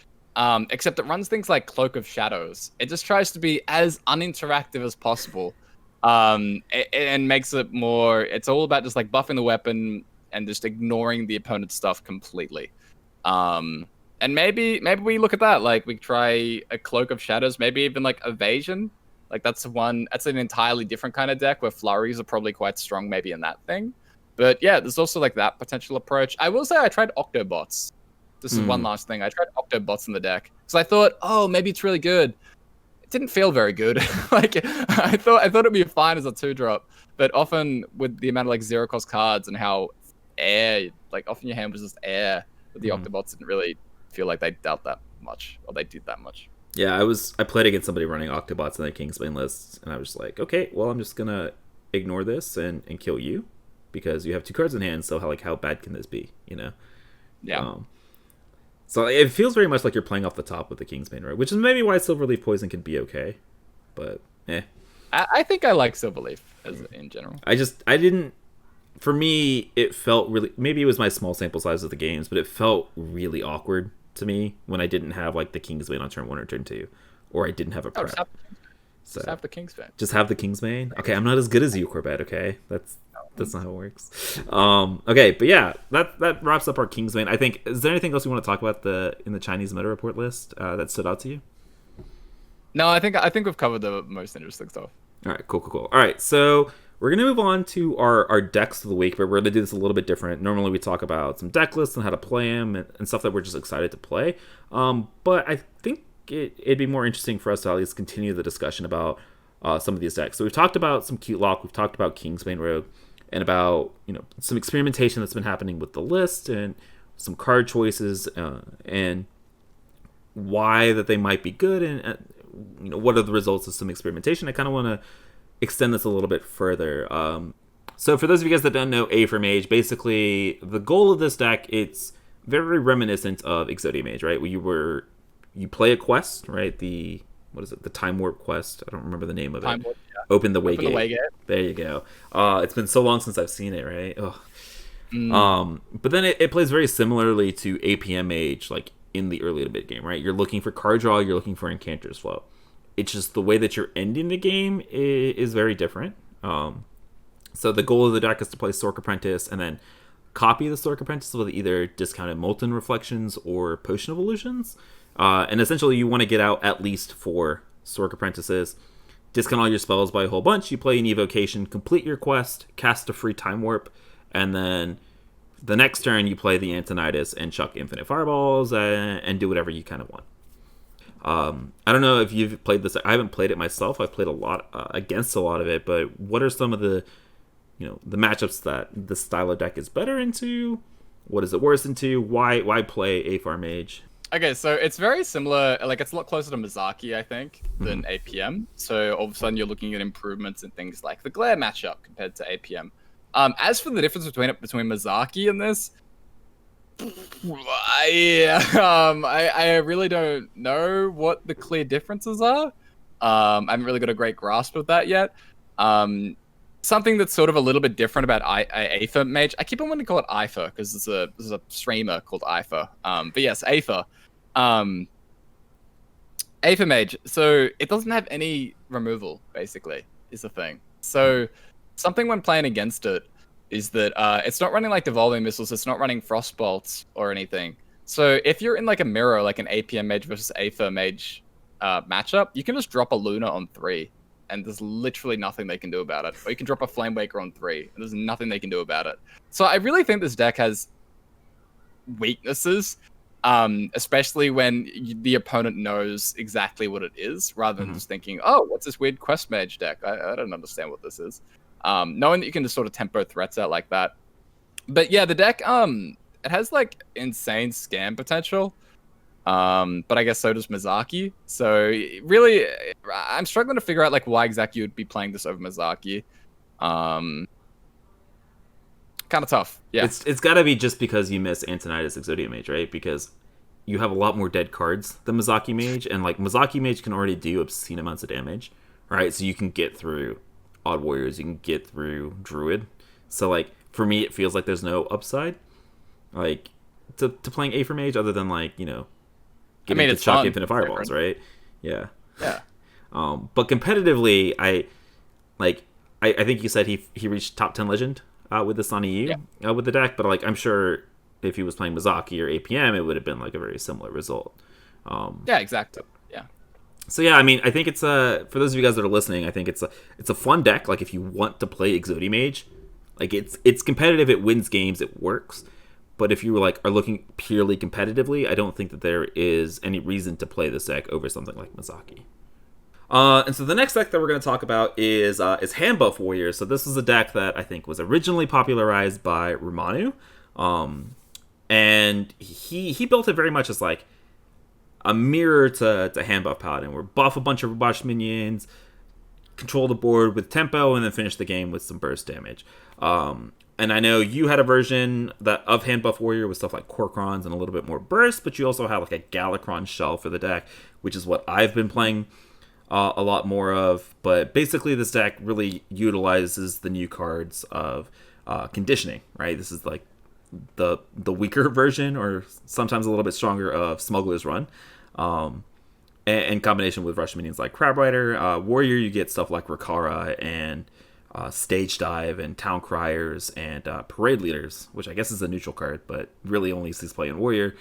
[SPEAKER 2] except it runs things like Cloak of Shadows. It just tries to be as uninteractive as possible. And makes it more. It's all about just like buffing the weapon and just ignoring the opponent's stuff completely. And maybe we look at that. Like we try a Cloak of Shadows, maybe even like Evasion. Like that's an entirely different kind of deck where flurries are probably quite strong, maybe in that thing. But yeah, there's also like that potential approach. I will say I tried Octobots. This is one last thing. I tried Octobots in the deck because I thought, oh, maybe it's really good. It didn't feel very good. Like I thought it'd be fine as a 2-drop, but often with the amount of like 0-cost cards and how often your hand was just air. But the Octobots didn't really feel like they dealt that much or they did that much.
[SPEAKER 1] Yeah, I played against somebody running Octobots in their Kingsbane lists, and I was just like, okay, well, I'm just gonna ignore this and kill you because you have 2 cards in hand. So how bad can this be?
[SPEAKER 2] Yeah.
[SPEAKER 1] So it feels very much like you're playing off the top with the Kingsbane Rogue, which is maybe why Silverleaf Poison can be okay, but
[SPEAKER 2] I think I like Silverleaf in general.
[SPEAKER 1] I didn't. For me, it felt really. Maybe it was my small sample size of the games, but it felt really awkward to me when I didn't have like the Kingsbane on turn 1 or turn 2, or I didn't have a prep.
[SPEAKER 2] Just have the Kingsbane.
[SPEAKER 1] Just have the Kingsbane. Okay, I'm not as good as you, Corbett. Okay, that's not how it works. Okay, but yeah, that wraps up our Kingsbane. I think. Is there anything else you want to talk about in the Chinese meta report list that stood out to you?
[SPEAKER 2] No, I think we've covered the most interesting stuff.
[SPEAKER 1] All right, cool. All right, so we're going to move on to our decks of the week, but we're going to do this a little bit different. Normally we talk about some deck lists and how to play them and stuff that we're just excited to play. But I think it'd be more interesting for us to at least continue the discussion about some of these decks. So we've talked about some cute lock, we've talked about Kingsbane Rogue, and about some experimentation that's been happening with the list and some card choices and why that they might be good and what are the results of some experimentation. I kind of want to extend this a little bit further. So for those of you guys that don't know Aether Mage, basically the goal of this deck, it's very reminiscent of Exodia Mage, right? Where you play a quest, right? The Time Warp quest. I don't remember the name of it.
[SPEAKER 2] Warp, yeah.
[SPEAKER 1] Open the Waygate. There you go. It's been so long since I've seen it, right? But then it plays very similarly to APM Mage, like in the early to mid game, right? You're looking for card draw, you're looking for Enchanter's Flow. It's just the way that you're ending the game is very different. So the goal of the deck is to play Sorc Apprentice and then copy the Sorc Apprentice with either discounted Molten Reflections or Potion Evolutions. And essentially you want to get out at least 4 Sorc Apprentices, discount all your spells by a whole bunch, you play an Evocation, complete your quest, cast a free Time Warp, and then the next turn you play the Antonidas and chuck Infinite Fireballs and do whatever you kind of want. I don't know if you've played this. I haven't played it myself. I've played a lot against a lot of it, but what are some of the the matchups that this style of deck is better into? What is it worse into? Why play Aether Mage?
[SPEAKER 2] Okay, so it's very similar. Like it's a lot closer to Mizaki, I think, than APM. So all of a sudden you're looking at improvements in things like the glare matchup compared to APM. As for the difference between Mizaki and this, I really don't know what the clear differences are. I haven't really got a great grasp of that yet. Something that's sort of a little bit different about Aether Mage. I keep on wanting to call it Aether because there's a streamer called Aether. But yes, Aether. Aether Mage. So it doesn't have any removal, basically, is the thing. So something when playing against it is that it's not running like Devolving Missiles, it's not running Frostbolts or anything. So if you're in like a mirror, like an APM Mage versus Aether Mage matchup, you can just drop a Luna on 3, and there's literally nothing they can do about it. Or you can drop a Flamewaker on 3, and there's nothing they can do about it. So I really think this deck has weaknesses, especially when the opponent knows exactly what it is, rather than just thinking, oh, what's this weird Quest Mage deck? I don't understand what this is. Knowing that you can just sort of tempo threats out like that. But yeah, the deck, it has like insane scam potential. But I guess so does Mizaki. So really, I'm struggling to figure out like why exactly you would be playing this over Mizaki. Kind of tough. Yeah,
[SPEAKER 1] it's got to be just because you miss Antonidas Exodia Mage, right? Because you have a lot more dead cards than Mizaki Mage, and like Mizaki Mage can already do obscene amounts of damage. All right, so you can get through Odd Warriors, you can get through Druid. So like for me, it feels like there's no upside, like to playing Aether Mage other than like getting to chuck Infinite Fireballs, right? Yeah.
[SPEAKER 2] Yeah.
[SPEAKER 1] But competitively, I like I think you said he reached top 10 legend with this on EU with the deck, but like I'm sure if he was playing Mizaki or APM, it would have been like a very similar result.
[SPEAKER 2] Yeah, exactly. Yeah.
[SPEAKER 1] So yeah, I mean, I think it's for those of you guys that are listening, I think it's a fun deck. Like if you want to play Exodia Mage, like it's competitive, it wins games, it works. But if you are looking purely competitively, I don't think that there is any reason to play this deck over something like Mizaki. And so the next deck that we're going to talk about is Handbuff Warrior. So this is a deck that I think was originally popularized by Romanu, and he built it very much as like a mirror to Handbuff Paladin, where buff a bunch of Rubash minions, control the board with tempo, and then finish the game with some burst damage. And I know you had a version of Handbuff Warrior with stuff like Korkrons and a little bit more burst, but you also have like a Galakron shell for the deck, which is what I've been playing a lot more of. But basically, this deck really utilizes the new cards of conditioning, right? This is like the weaker version, or sometimes a little bit stronger, of Smuggler's Run. In combination with Rush minions like Crab Rider. Warrior, you get stuff like Rakara and Stage Dive and Town Criers and Parade Leaders, which I guess is a neutral card, but really only sees play in Warrior.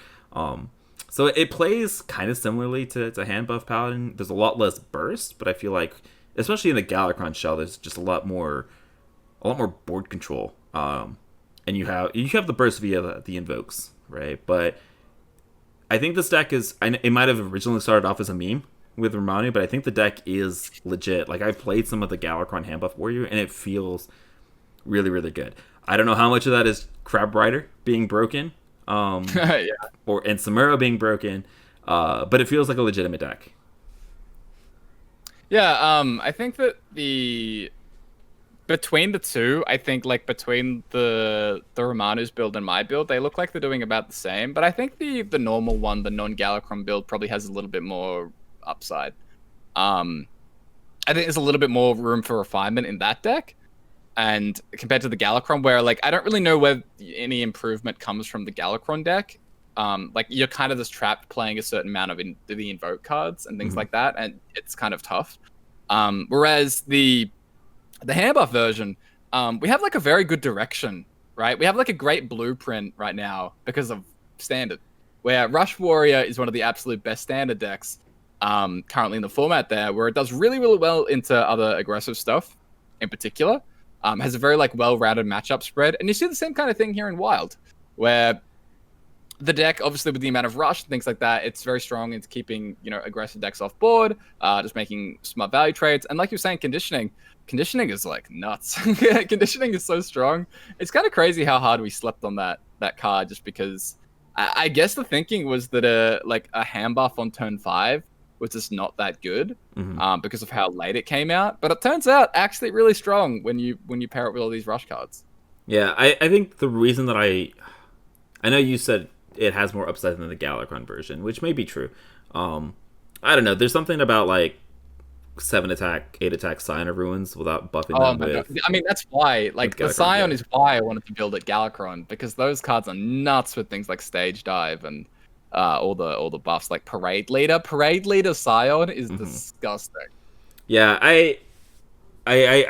[SPEAKER 1] So it plays kind of similarly to Handbuff Paladin. There's a lot less burst, but I feel like, especially in the Galakron shell, there's just a lot more board control. And you have the burst via the invokes, right? But I think this deck it might have originally started off as a meme with Romanu, but I think the deck is legit. Like, I've played some of the Galakron Handbuff Warrior, and it feels really, really good. I don't know how much of that is Crab Rider being broken, and Samuro being broken, but it feels like a legitimate deck.
[SPEAKER 2] Yeah, I think that between the two, I think like between the Romanu's build and my build, they look like they're doing about the same. But I think the normal one, the non-Galakron build, probably has a little bit more upside. I think there's a little bit more room for refinement in that deck, and compared to the Galakron, where like I don't really know where any improvement comes from the Galakron deck. Like you're kind of just trapped playing a certain amount of the invoke cards and things like that, and it's kind of tough. Whereas the Handbuff version, we have like a very good direction, right? We have like a great blueprint right now because of Standard, where Rush Warrior is one of the absolute best Standard decks currently in the format there, where it does really, really well into other aggressive stuff in particular. Has a very like well-rounded matchup spread. And you see the same kind of thing here in Wild, where the deck, obviously with the amount of rush and things like that, it's very strong into keeping, aggressive decks off board, just making smart value trades. And like you're saying, conditioning is like nuts. Conditioning is so strong. It's kind of crazy how hard we slept on that card, just because I guess the thinking was that a Handbuff on turn 5 was just not that good because of how late it came out. But it turns out actually really strong when you pair it with all these rush cards.
[SPEAKER 1] Yeah, I think the reason that I know you said it has more upside than the Galakron version, which may be true. I don't know. There's something about like 7 attack, 8 attack Scion of Ruins without buffing them with...
[SPEAKER 2] God. I mean, that's why. Like, the Scion is why I wanted to build it Galakron, because those cards are nuts with things like Stage Dive and all the buffs, like Parade Leader. Parade Leader Scion is disgusting. Yeah,
[SPEAKER 1] I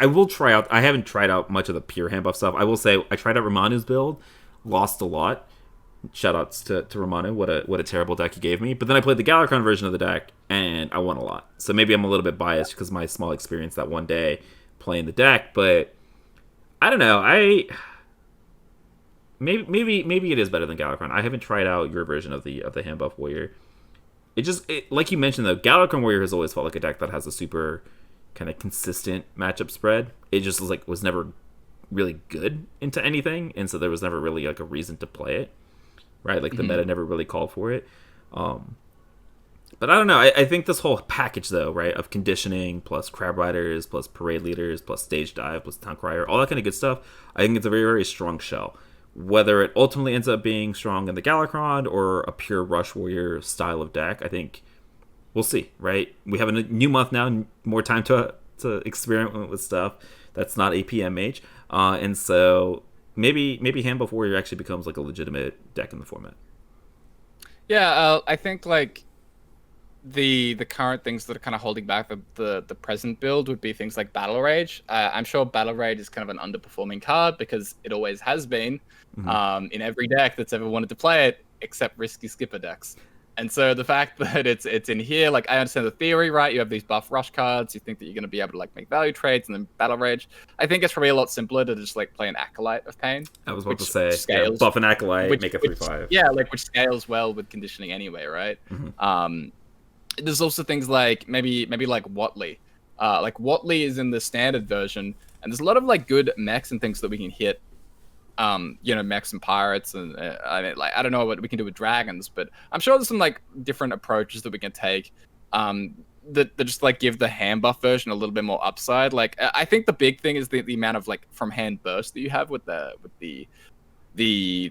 [SPEAKER 1] will try out... I haven't tried out much of the pure Handbuff stuff. I will say, I tried out Romanu's build, lost a lot. Shoutouts to Romanu, what a terrible deck he gave me. But then I played the Galakron version of the deck, and I won a lot. So maybe I'm a little bit biased because of my small experience that one day playing the deck. But I don't know. Maybe it is better than Galakron. I haven't tried out your version of the Handbuff Warrior. It like you mentioned though, Galakron Warrior has always felt like a deck that has a super kind of consistent matchup spread. It just was never really good into anything, and so there was never really like a reason to play it. Right, like the meta never really called for it. But I don't know. I think this whole package, though, right, of conditioning plus Crab Riders plus Parade Leaders plus Stage Dive plus Town Crier, all that kind of good stuff, I think it's a very, very strong shell. Whether it ultimately ends up being strong in the Galakron or a pure Rush Warrior style of deck, I think we'll see, right? We have a new month now, more time to experiment with stuff that's not APM Mage. And so... Maybe Handbuff Warrior actually becomes like a legitimate deck in the format.
[SPEAKER 2] Yeah, I think like the current things that are kind of holding back the present build would be things like Battle Rage. I'm sure Battle Rage is kind of an underperforming card because it always has been in every deck that's ever wanted to play it, except risky skipper decks. And so the fact that it's in here, like I understand the theory, right? You have these buff rush cards. You think that you're going to be able to like make value trades and then Battle Rage. I think it's probably a lot simpler to just like play an Acolyte of Pain.
[SPEAKER 1] I was about to say, scales, buff an Acolyte, make a 3/5.
[SPEAKER 2] Yeah, like which scales well with conditioning anyway, right? There's also things like maybe like Watley. Like Watley is in the standard version, and there's a lot of like good mechs and things that we can hit. Mechs and pirates, and I don't know what we can do with dragons, but I'm sure there's some like different approaches that we can take. That just like give the hand buff version a little bit more upside. Like I think the big thing is the amount of like from hand burst that you have with the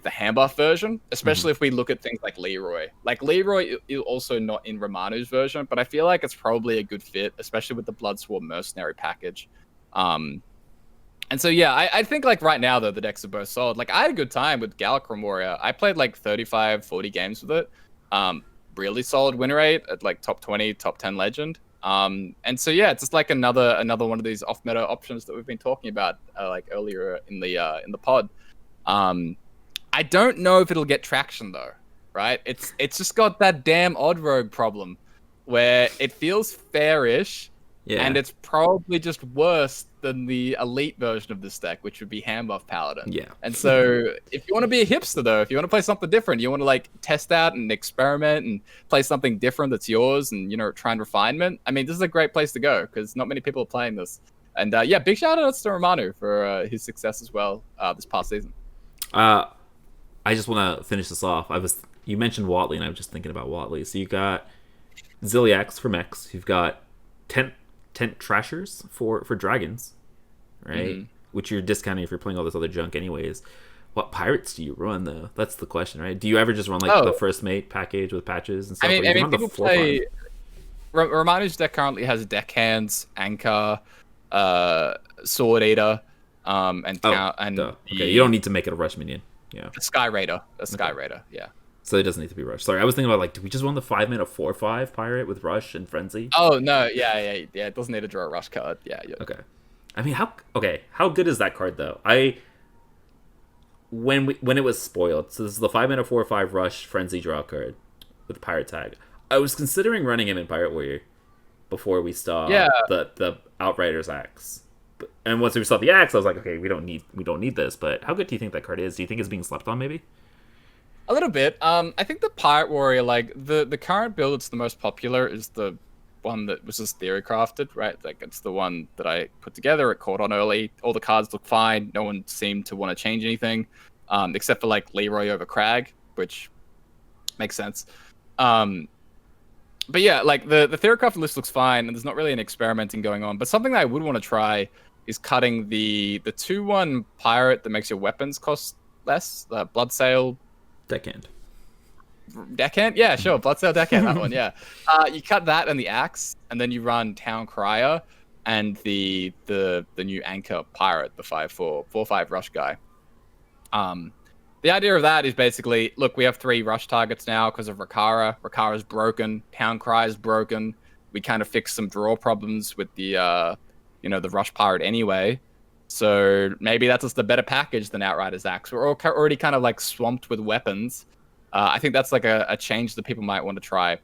[SPEAKER 2] hand buff version, especially if we look at things like Leroy. Like Leroy is also not in Romanu's version, but I feel like it's probably a good fit, especially with the Bloodsworn Mercenary package. And so yeah, I think like right now though the decks are both solid. Like I had a good time with Galakron Warrior. I played like 35, 40 games with it. Really solid win rate at like top 20, top 10 legend. And so yeah, it's just like another one of these off meta options that we've been talking about like earlier in the pod. I don't know if it'll get traction though, right? It's just got that damn odd rogue problem where it feels fairish, and it's probably just worse than the elite version of this deck, which would be Handbuff Paladin.
[SPEAKER 1] Yeah.
[SPEAKER 2] And so if you want to be a hipster though, if you want to play something different, you want to like test out and experiment and play something different that's yours and, try and refinement, I mean, this is a great place to go because not many people are playing this. And yeah, big shout outs to Romanu for his success as well this past season.
[SPEAKER 1] I just want to finish this off. You mentioned Watley, and I was just thinking about Watley. So you got Ziliax for mechs. You've got Tent Trashers for dragons, right? Which you're discounting if you're playing all this other junk anyways. What pirates do you run though? That's the question, right? Do you ever just run like the first mate package with patches and stuff?
[SPEAKER 2] I mean people play. Romanu's deck currently has Deckhands, Anchor, Sword Eater, okay,
[SPEAKER 1] you don't need to make it a rush minion. Yeah.
[SPEAKER 2] The Sky Raider. Yeah.
[SPEAKER 1] So it doesn't need to be Rush. Sorry, I was thinking about like, do we just run the 5-mana 4/5 pirate with Rush and Frenzy?
[SPEAKER 2] Oh no, yeah. It doesn't need to draw a Rush card. Yeah.
[SPEAKER 1] Okay. I mean, how good is that card though? When it was spoiled, so this is the 5-mana 4/5 Rush Frenzy draw card with Pirate Tag. I was considering running him in Pirate Warrior before we saw the Outriders Axe. And once we saw the Axe, I was like, okay, we don't need this. But how good do you think that card is? Do you think it's being slept on maybe?
[SPEAKER 2] A little bit. I think the Pirate Warrior, like the current build that's the most popular is the one that was just theory crafted, right? Like it's the one that I put together. It caught on early. All the cards look fine. No one seemed to want to change anything, except for like Leroy over Crag, which makes sense. But yeah, like the theory crafted list looks fine, and there's not really an experimenting going on. But something that I would want to try is cutting the 2/1 pirate that makes your weapons cost less. Bloodsail. Deckhand? Yeah, sure. Bloodsail Deckhand, that one, yeah. You cut that and the Axe, and then you run Town Crier and the new Anchor Pirate, the 4/5 Rush guy. The idea of that is basically, look, we have 3 Rush targets now because of Rakara. Rakara's broken. Town Crier's broken. We kind of fixed some draw problems with the the Rush Pirate anyway. So maybe that's just a better package than Outriders Axe. We're already kind of like swamped with weapons. I think that's like a change that people might want to try,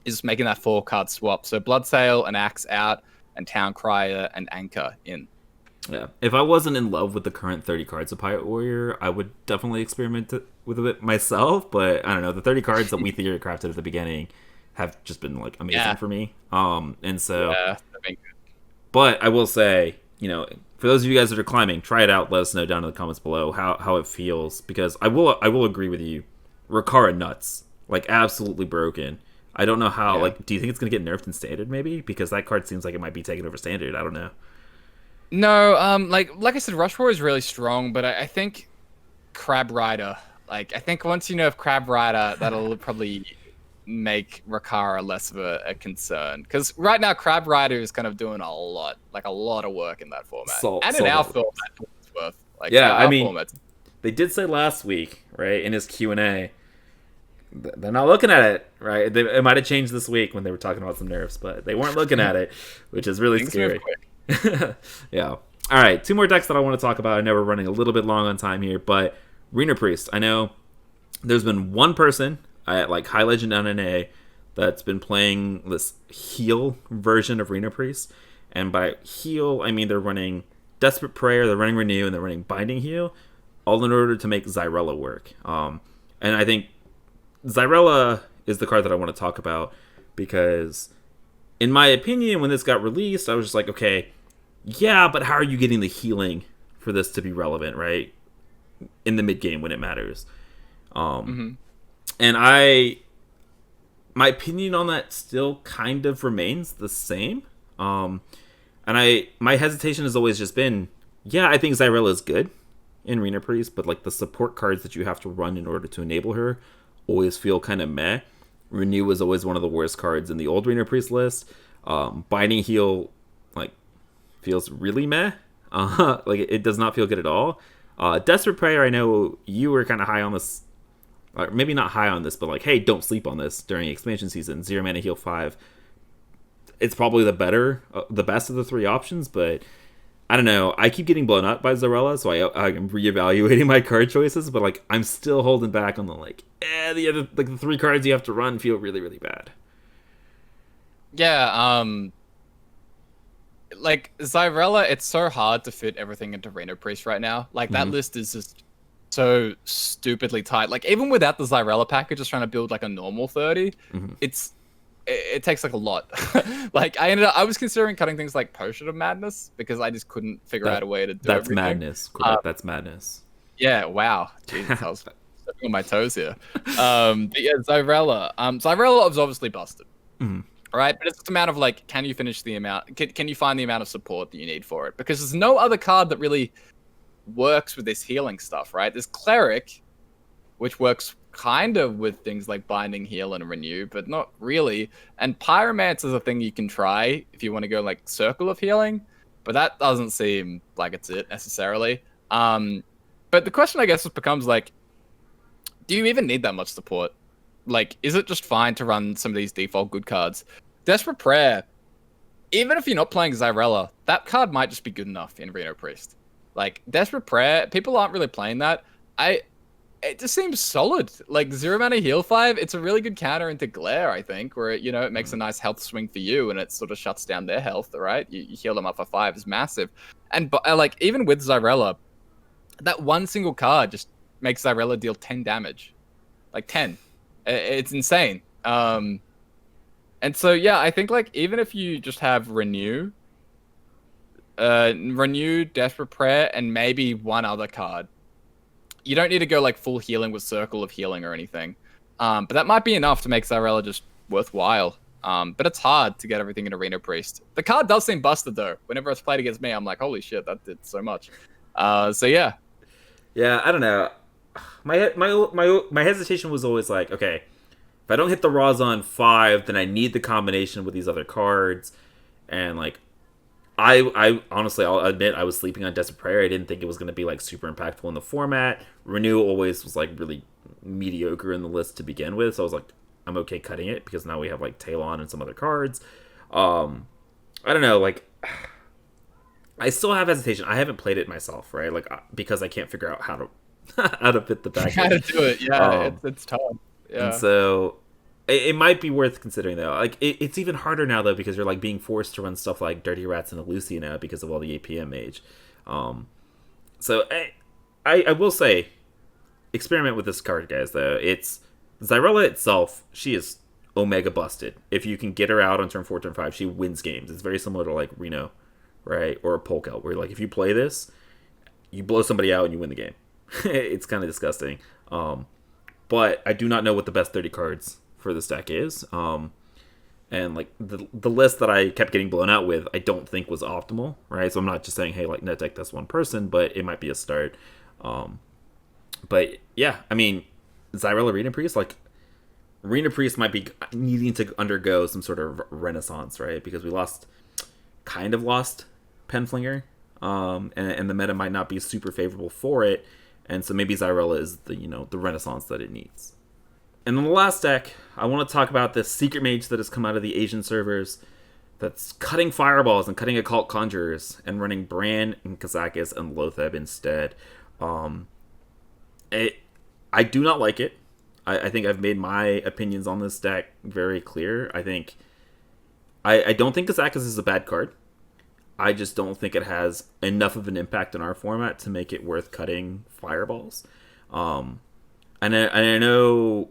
[SPEAKER 2] is making that 4-card swap. So Bloodsail and Axe out, and Town Crier and Anchor in.
[SPEAKER 1] Yeah. If I wasn't in love with the current 30 cards of Pirate Warrior, I would definitely experiment with it myself. But I don't know, the 30 cards that we theory crafted at the beginning have just been like amazing for me. And so. Yeah, that'd be good. But I will say, for those of you guys that are climbing, try it out. Let us know down in the comments below how it feels, because I will agree with you. Rakara nuts, like absolutely broken. I don't know how. Like, do you think it's gonna get nerfed in standard? Maybe because that card seems like it might be taken over standard. I don't know.
[SPEAKER 2] No, like I said, Rush War is really strong, but I think Crab Rider. Like, I think once you nerf Crab Rider, that'll probably make Rakara less of a concern. Because right now, Crab Rider is kind of doing a lot of work in that format. And in our format, it's worth.
[SPEAKER 1] I mean, they did say last week, right, in his Q&A, they're not looking at it, right? It might have changed this week when they were talking about some nerfs, but they weren't looking at it, which is really scary. Yeah. All right, 2 more decks that I want to talk about. I know we're running a little bit long on time here, but Reno Priest. I know there's been one person at like High Legend NNA that's been playing this heal version of Reno Priest, and by heal I mean they're running Desperate Prayer, they're running Renew, and they're running Binding Heal, all in order to make Xyrella work. And I think Xyrella is the card that I want to talk about because, in my opinion, when this got released, I was just like, okay, yeah, but how are you getting the healing for this to be relevant, right? In the mid game when it matters. And my opinion on that still kind of remains the same. And my hesitation has always just been, yeah, I think Xyrella is good in Reno Priest, but like the support cards that you have to run in order to enable her always feel kind of meh. Renew was always one of the worst cards in the old Reno Priest list. Binding Heal like feels really meh. Like it does not feel good at all. Desperate Prayer, I know you were kind of high on this, or maybe not high on this, but like, hey, don't sleep on this during expansion season. 0 mana heal 5. It's probably the best of the 3 options, but I don't know. I keep getting blown up by Xyrella, so I'm reevaluating my card choices, but like I'm still holding back on the the 3 cards you have to run feel really, really bad.
[SPEAKER 2] Yeah, like Xyrella, it's so hard to fit everything into Reno Priest right now. Like that list is just so stupidly tight. Like even without the Xyrella package, just trying to build like a normal 30, it takes like a lot. Like I was considering cutting things like Potion of Madness because I just couldn't figure out a way to do
[SPEAKER 1] that's
[SPEAKER 2] everything.
[SPEAKER 1] Madness. That's madness.
[SPEAKER 2] Yeah, wow. Jesus, I was stepping on my toes here. But yeah, Xyrella. Xyrella is obviously busted. Right? But it's just a matter of like, can you finish the amount? Can you find the amount of support that you need for it? Because there's no other card that really works with this healing stuff, right? There's Cleric, which works kind of with things like Binding, Heal, and Renew, but not really. And Pyromancer is a thing you can try if you want to go like Circle of Healing, but that doesn't seem like it's it necessarily. But the question I guess becomes like, do you even need that much support? Like, is it just fine to run some of these default good cards? Desperate Prayer, even if you're not playing Xyrella, that card might just be good enough in Reno Priest. Like, Desperate Prayer, people aren't really playing that. It just seems solid. Like, 0 mana heal 5, it's a really good counter into Glare, I think, where, you know, it makes a nice health swing for you, and it sort of shuts down their health, right? You heal them up for 5 is massive. And, like, even with Xyrella, that one single card just makes Xyrella deal 10 damage. Like, 10. It's insane. And so, yeah, I think, like, even if you just have Renew, Desperate Prayer, and maybe one other card, you don't need to go, like, full healing with Circle of Healing or anything. But that might be enough to make Xyrella just worthwhile. But it's hard to get everything in Reno Priest. The card does seem busted, though. Whenever it's played against me, I'm like, holy shit, that did so much. So, yeah.
[SPEAKER 1] Yeah, I don't know. My hesitation was always like, okay, if I don't hit the Raws on 5, then I need the combination with these other cards. And like, I honestly, I'll admit, I was sleeping on Desperate Prayer. I didn't think it was going to be like super impactful in the format. Renew always was like really mediocre in the list to begin with, so I was like, I'm okay cutting it because now we have like Talon and some other cards. I don't know, like, I still have hesitation. I haven't played it myself, right? Like, because I can't figure out how to how to fit the package.
[SPEAKER 2] How to do it? Yeah, it's tough. Yeah.
[SPEAKER 1] And so it might be worth considering though. Like it's even harder now though because you're like being forced to run stuff like Dirty Rats and Lucia now because of all the APM Mage. So I will say, experiment with this card, guys. Though it's Xyrella itself, she is Omega busted. If you can get her out on turn 4, turn 5, she wins games. It's very similar to like Reno, right, or a Polka, where like if you play this, you blow somebody out and you win the game. It's kind of disgusting. But I do not know what the best 30 cards for this deck is. And like the list that I kept getting blown out with, I don't think was optimal, right? So I'm not just saying, hey, like net deck this one person, but it might be a start. But yeah, I mean, Xyrella Reno Priest, like Reno Priest might be needing to undergo some sort of renaissance, right? Because we kind of lost Penflinger, and the meta might not be super favorable for it. And so maybe Xyrella is the renaissance that it needs. And then the last deck, I want to talk about this Secret Mage that has come out of the Asian servers that's cutting fireballs and cutting occult conjurers and running Bran and Kazakus and Lotheb instead. Um, I do not like it. I think I've made my opinions on this deck very clear. I don't think Kazakus is a bad card. I just don't think it has enough of an impact in our format to make it worth cutting fireballs. And I know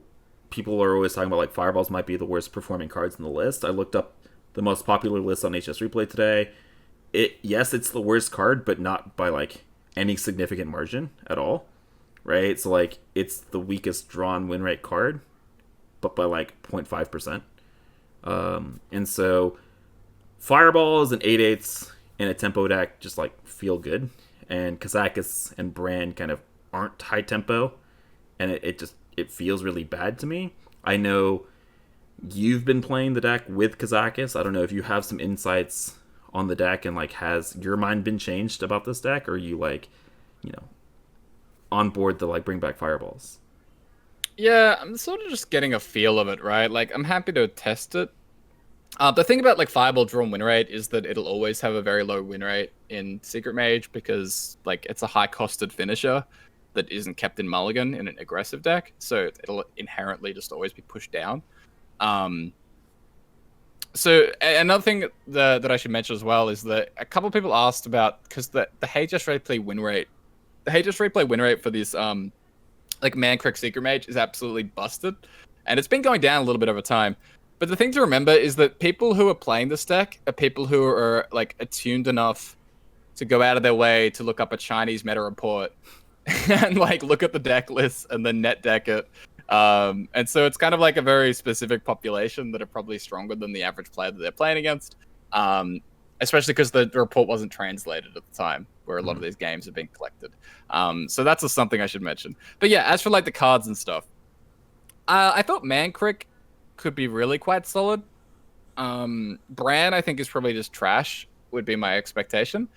[SPEAKER 1] people are always talking about like fireballs might be the worst performing cards in the list. I looked up the most popular list on HS Replay today. Yes, it's the worst card, but not by like any significant margin at all. Right? So like it's the weakest drawn win rate card, but by like 0.5%. And so fireballs and 8/8s in a tempo deck just like feel good. And Kazakus and Bran kind of aren't high tempo, and it feels really bad to me. I know you've been playing the deck with Kazakus. I don't know if you have some insights on the deck, and like has your mind been changed about this deck, or are you like, you know, on board to like bring back fireballs?
[SPEAKER 2] Yeah, I'm sort of just getting a feel of it, right? Like, I'm happy to test it. The thing about like fireball drawn win rate is that it'll always have a very low win rate in Secret Mage because like it's a high costed finisher that isn't kept in mulligan in an aggressive deck, so it'll inherently just always be pushed down. So another thing that I should mention as well is that a couple of people asked about, because the HS replay win rate, for this like Mankrik Secret Mage is absolutely busted, and it's been going down a little bit over time. But the thing to remember is that people who are playing this deck are people who are like attuned enough to go out of their way to look up a Chinese meta report and like look at the deck lists and then net deck it. And so it's kind of like a very specific population that are probably stronger than the average player that they're playing against. Especially because the report wasn't translated at the time where a lot of these games are being collected. So that's just something I should mention. But yeah, as for like the cards and stuff, I thought Mankrik could be really quite solid. Bran, I think, is probably just trash, would be my expectation.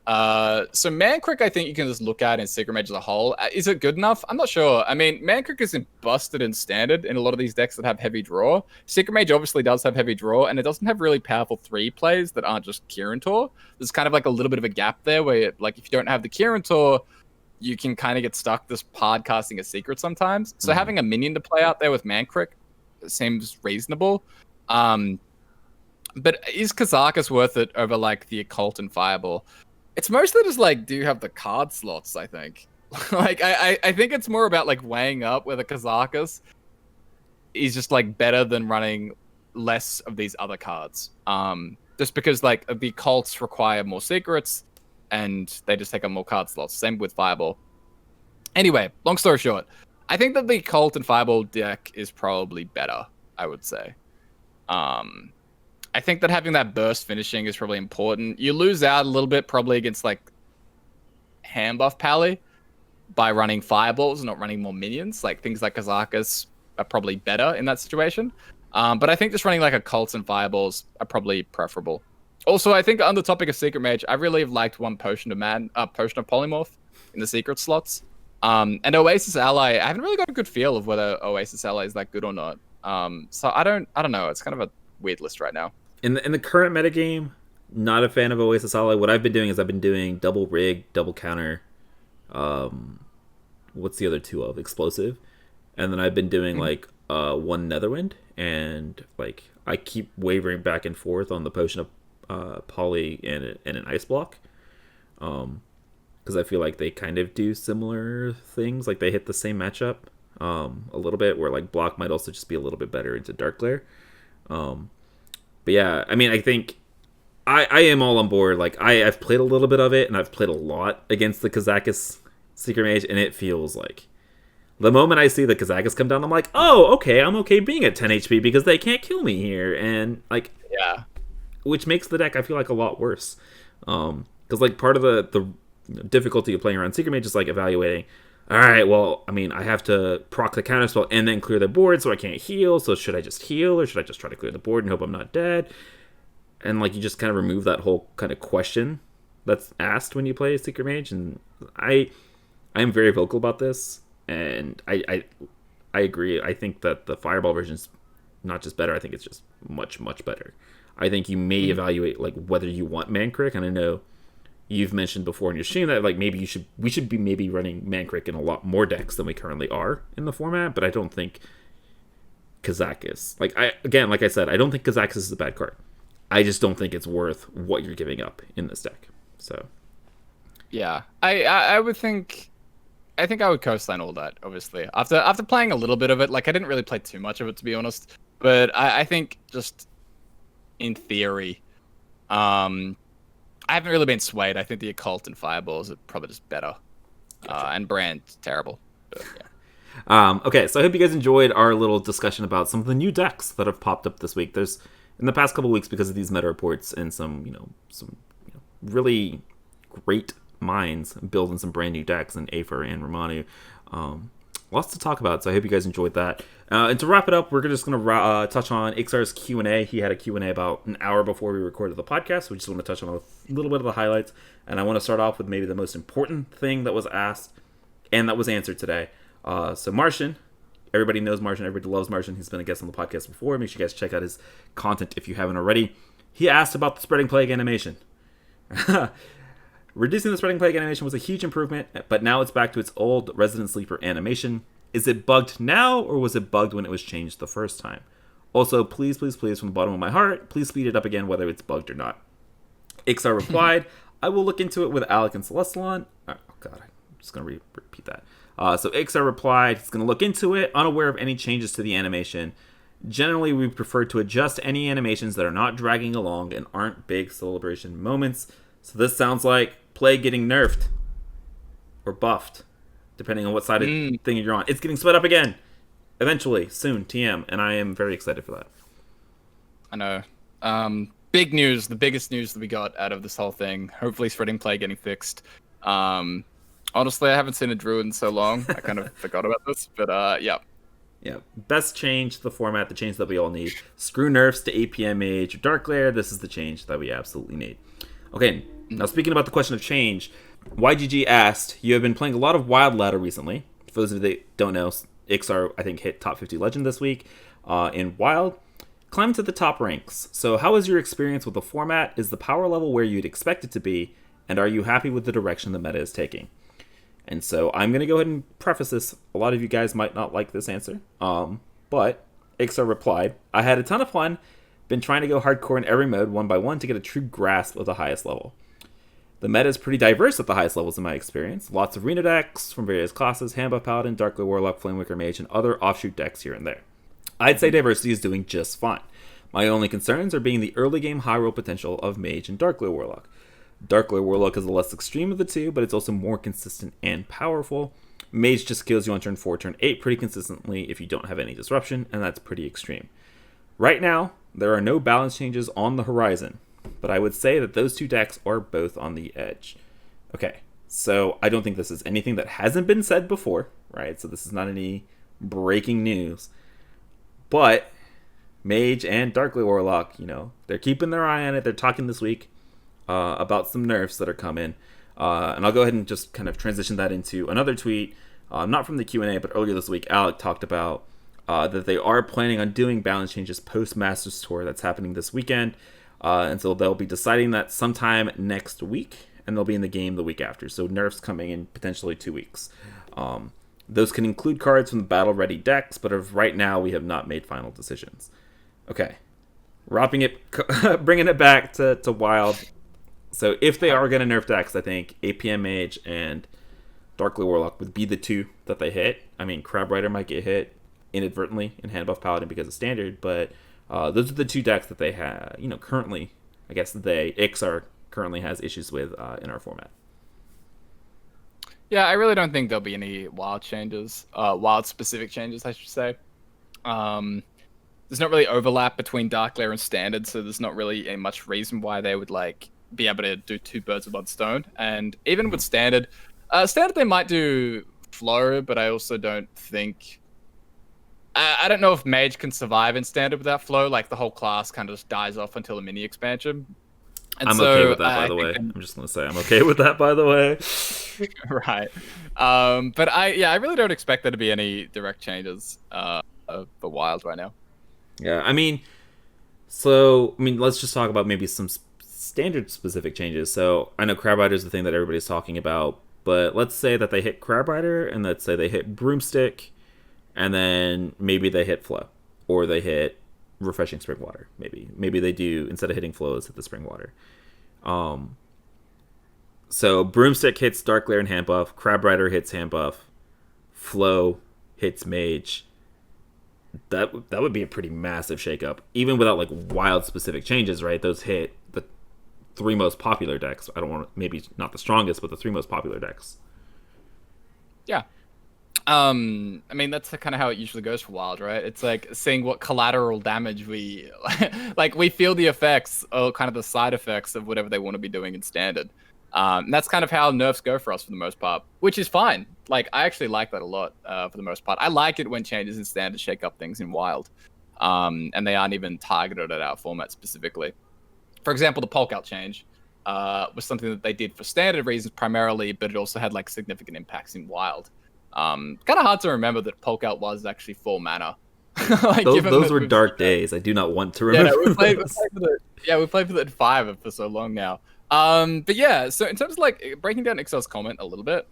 [SPEAKER 2] So Mankrik, I think you can just look at in Secret Mage as a whole. Is it good enough? I'm not sure. I mean, Mankrik isn't busted in standard in a lot of these decks that have heavy draw. Secret Mage obviously does have heavy draw, and it doesn't have really powerful 3 plays that aren't just Kirin-Tor. There's kind of like a little bit of a gap there where, like, if you don't have the Kirin-Tor, you can kind of get stuck just pod casting a secret sometimes. So having a minion to play out there with Mankrik seems reasonable. But is Kazakus worth it over like the Occult and Fireball? It's mostly just like, do you have the card slots, I think. Like, I think it's more about like weighing up whether Kazakus is just like better than running less of these other cards. Just because like the cults require more secrets and they just take up more card slots. Same with Fireball. Anyway, long story short, I think that the Cult and Fireball deck is probably better, I would say. I think that having that burst finishing is probably important. You lose out a little bit probably against like Handbuff Pally by running Fireballs and not running more minions. Like things like Kazakus are probably better in that situation. But I think just running like a Cults and Fireballs are probably preferable. Also, I think on the topic of Secret Mage, I really have liked one Potion of Polymorph in the secret slots. And Oasis Ally, I haven't really got a good feel of whether Oasis Ally is that good or not. So I don't know. It's kind of a weird list right now.
[SPEAKER 1] In the current metagame, not a fan of Oasis Ally. What I've been doing is I've been doing double rig, double counter. What's the other two of? Explosive. And then I've been doing like one Netherwind, and like I keep wavering back and forth on the Potion of Poly and an Ice Block. Because I feel like they kind of do similar things. Like they hit the same matchup a little bit, where like block might also just be a little bit better into Dark Glare. But yeah, I mean, I think I am all on board. Like I've played a little bit of it, and I've played a lot against the Kazakus Secret Mage, and it feels like the moment I see the Kazakus come down, I'm like, oh, okay, I'm okay being at 10 HP because they can't kill me here, and like,
[SPEAKER 2] yeah,
[SPEAKER 1] which makes the deck I feel like a lot worse. Because like part of the difficulty of playing around Secret Mage is like evaluating, all right, well, I mean, I have to proc the counterspell and then clear the board, so I can't heal, so should I just heal, or should I just try to clear the board and hope I'm not dead? And like, you just kind of remove that whole kind of question that's asked when you play Secret Mage, and I'm very vocal about this, and I agree. I think that the Fireball version is not just better. I think it's just much, much better. I think you may evaluate like whether you want Mankrik, and I know you've mentioned before in your stream that like maybe we should be maybe running Mankrik in a lot more decks than we currently are in the format, but I don't think Kazakus. Like I said, I don't think Kazakus is a bad card. I just don't think it's worth what you're giving up in this deck. So
[SPEAKER 2] yeah, I would think. I think I would coastline all that, obviously. After playing a little bit of it, like I didn't really play too much of it, to be honest. But I think just in theory, I haven't really been swayed. I think the Occult and Fireballs are probably just better. And Brand's terrible. But, yeah.
[SPEAKER 1] Okay, so I hope you guys enjoyed our little discussion about some of the new decks that have popped up this week. There's in the past couple of weeks because of these meta reports and some really great minds building some brand new decks in Aether and Romanu. Lots to talk about, so I hope you guys enjoyed that. And to wrap it up, we're just going to touch on Ixar's Q&A. He had a Q&A about an hour before we recorded the podcast. We just want to touch on a little bit of the highlights. And I want to start off with maybe the most important thing that was asked and that was answered today. So Martian, everybody knows Martian. Everybody loves Martian. He's been a guest on the podcast before. Make sure you guys check out his content if you haven't already. He asked about the Spreading Plague animation. Reducing the Spreading Plague animation was a huge improvement, but now it's back to its old Resident Sleeper animation. Is it bugged now, or was it bugged when it was changed the first time? Also, please, please, please, from the bottom of my heart, please speed it up again, whether it's bugged or not. Ixar replied, I will look into it with Alec and Celestalon. Oh, God, I'm just going to repeat that. So Ixar replied, he's going to look into it, unaware of any changes to the animation. Generally, we prefer to adjust any animations that are not dragging along and aren't big celebration moments. So this sounds like Plague getting nerfed or buffed, depending on what side of thing you're on. It's getting sped up again, eventually, soon, TM, and I am very excited for that.
[SPEAKER 2] I know. Big news, the biggest news that we got out of this whole thing. Hopefully Spreading Plague getting fixed. Honestly, I haven't seen a Druid in so long. I kind of forgot about this, but yeah.
[SPEAKER 1] Yeah, best change to the format, the change that we all need. Screw nerfs to APM Mage or Dark Lair. This is the change that we absolutely need. Okay, now speaking about the question of change, YGG asked, you have been playing a lot of Wild Ladder recently. For those of you that don't know, Ixar, I think, hit top 50 Legend this week in Wild. Climbed to the top ranks. So how is your experience with the format? Is the power level where you'd expect it to be? And are you happy with the direction the meta is taking? And so I'm going to go ahead and preface this. A lot of you guys might not like this answer. But Ixar replied, I had a ton of fun. Been trying to go hardcore in every mode, one by one, to get a true grasp of the highest level. The meta is pretty diverse at the highest levels in my experience. Lots of Reno decks from various classes, Handbuff Paladin, Darkler Warlock, Flamewaker Mage, and other offshoot decks here and there. I'd say diversity is doing just fine. My only concerns are being the early game high roll potential of Mage and Darkler Warlock. Darkler Warlock is the less extreme of the two, but it's also more consistent and powerful. Mage just kills you on turn 4, turn 8 pretty consistently if you don't have any disruption, and that's pretty extreme. Right now, there are no balance changes on the horizon, but I would say that those two decks are both on the edge. Okay, so I don't think this is anything that hasn't been said before, right? So this is not any breaking news. But Mage and Darkler Warlock, they're keeping their eye on it. They're talking this week about some nerfs that are coming. And I'll go ahead and just kind of transition that into another tweet, not from the Q&A, but earlier this week, Alec talked about that they are planning on doing balance changes post-Masters Tour that's happening this weekend. And so they'll be deciding that sometime next week, and they'll be in the game the week after. So nerfs coming in potentially 2 weeks. Those can include cards from the battle-ready decks, but of right now, we have not made final decisions. Okay, bringing it back to Wild. So if they are going to nerf decks, I think APM Mage and Darkler Warlock would be the two that they hit. I mean, Crab Rider might get hit inadvertently in Handbuff Paladin because of Standard, but those are the two decks that they have, currently, I guess Ixar currently has issues with in our format.
[SPEAKER 2] Yeah, I really don't think there'll be any wild changes, wild-specific changes, I should say. There's not really overlap between Dark Lair and Standard, so there's not really much reason why they would be able to do two birds with one stone. And even with Standard, they might do Flow, but I also don't think... I don't know if Mage can survive in Standard without Flow. Like, the whole class kind of just dies off until the mini expansion. And
[SPEAKER 1] I'm
[SPEAKER 2] so
[SPEAKER 1] okay with that, by the way. I'm just gonna say I'm okay with that, by the way.
[SPEAKER 2] right. But I really don't expect there to be any direct changes for Wild right now.
[SPEAKER 1] Yeah, let's just talk about maybe some standard specific changes. So I know Crab Rider is the thing that everybody's talking about, but let's say that they hit Crab Rider, and let's say they hit Broomstick, and then maybe they hit Flow, or they hit Refreshing Spring Water. Maybe they do, instead of hitting Flow, it's hit the Spring Water. So Broomstick hits Dark Glare and Handbuff, Crab Rider hits Handbuff, Flow hits Mage. That would be a pretty massive shakeup, even without like wild specific changes, right? Those hit the three most popular decks. I don't want to, maybe not the strongest, but the three most popular decks.
[SPEAKER 2] Yeah. I mean, that's kind of how it usually goes for Wild, right? It's like seeing what collateral damage we like. We feel the effects or kind of the side effects of whatever they want to be doing in Standard. And that's kind of how nerfs go for us for the most part, which is fine. Like, I actually like that a lot for the most part. I like it when changes in Standard shake up things in Wild, and they aren't even targeted at our format specifically. For example, the Polk Out change was something that they did for Standard reasons primarily, but it also had like significant impacts in Wild. Kind of hard to remember that Polk Out was actually 4 mana.
[SPEAKER 1] Like, those were dark days. I do not want to remember.
[SPEAKER 2] We played for the 5 for so long now. But yeah, so in terms of like breaking down Ixar's comment a little bit,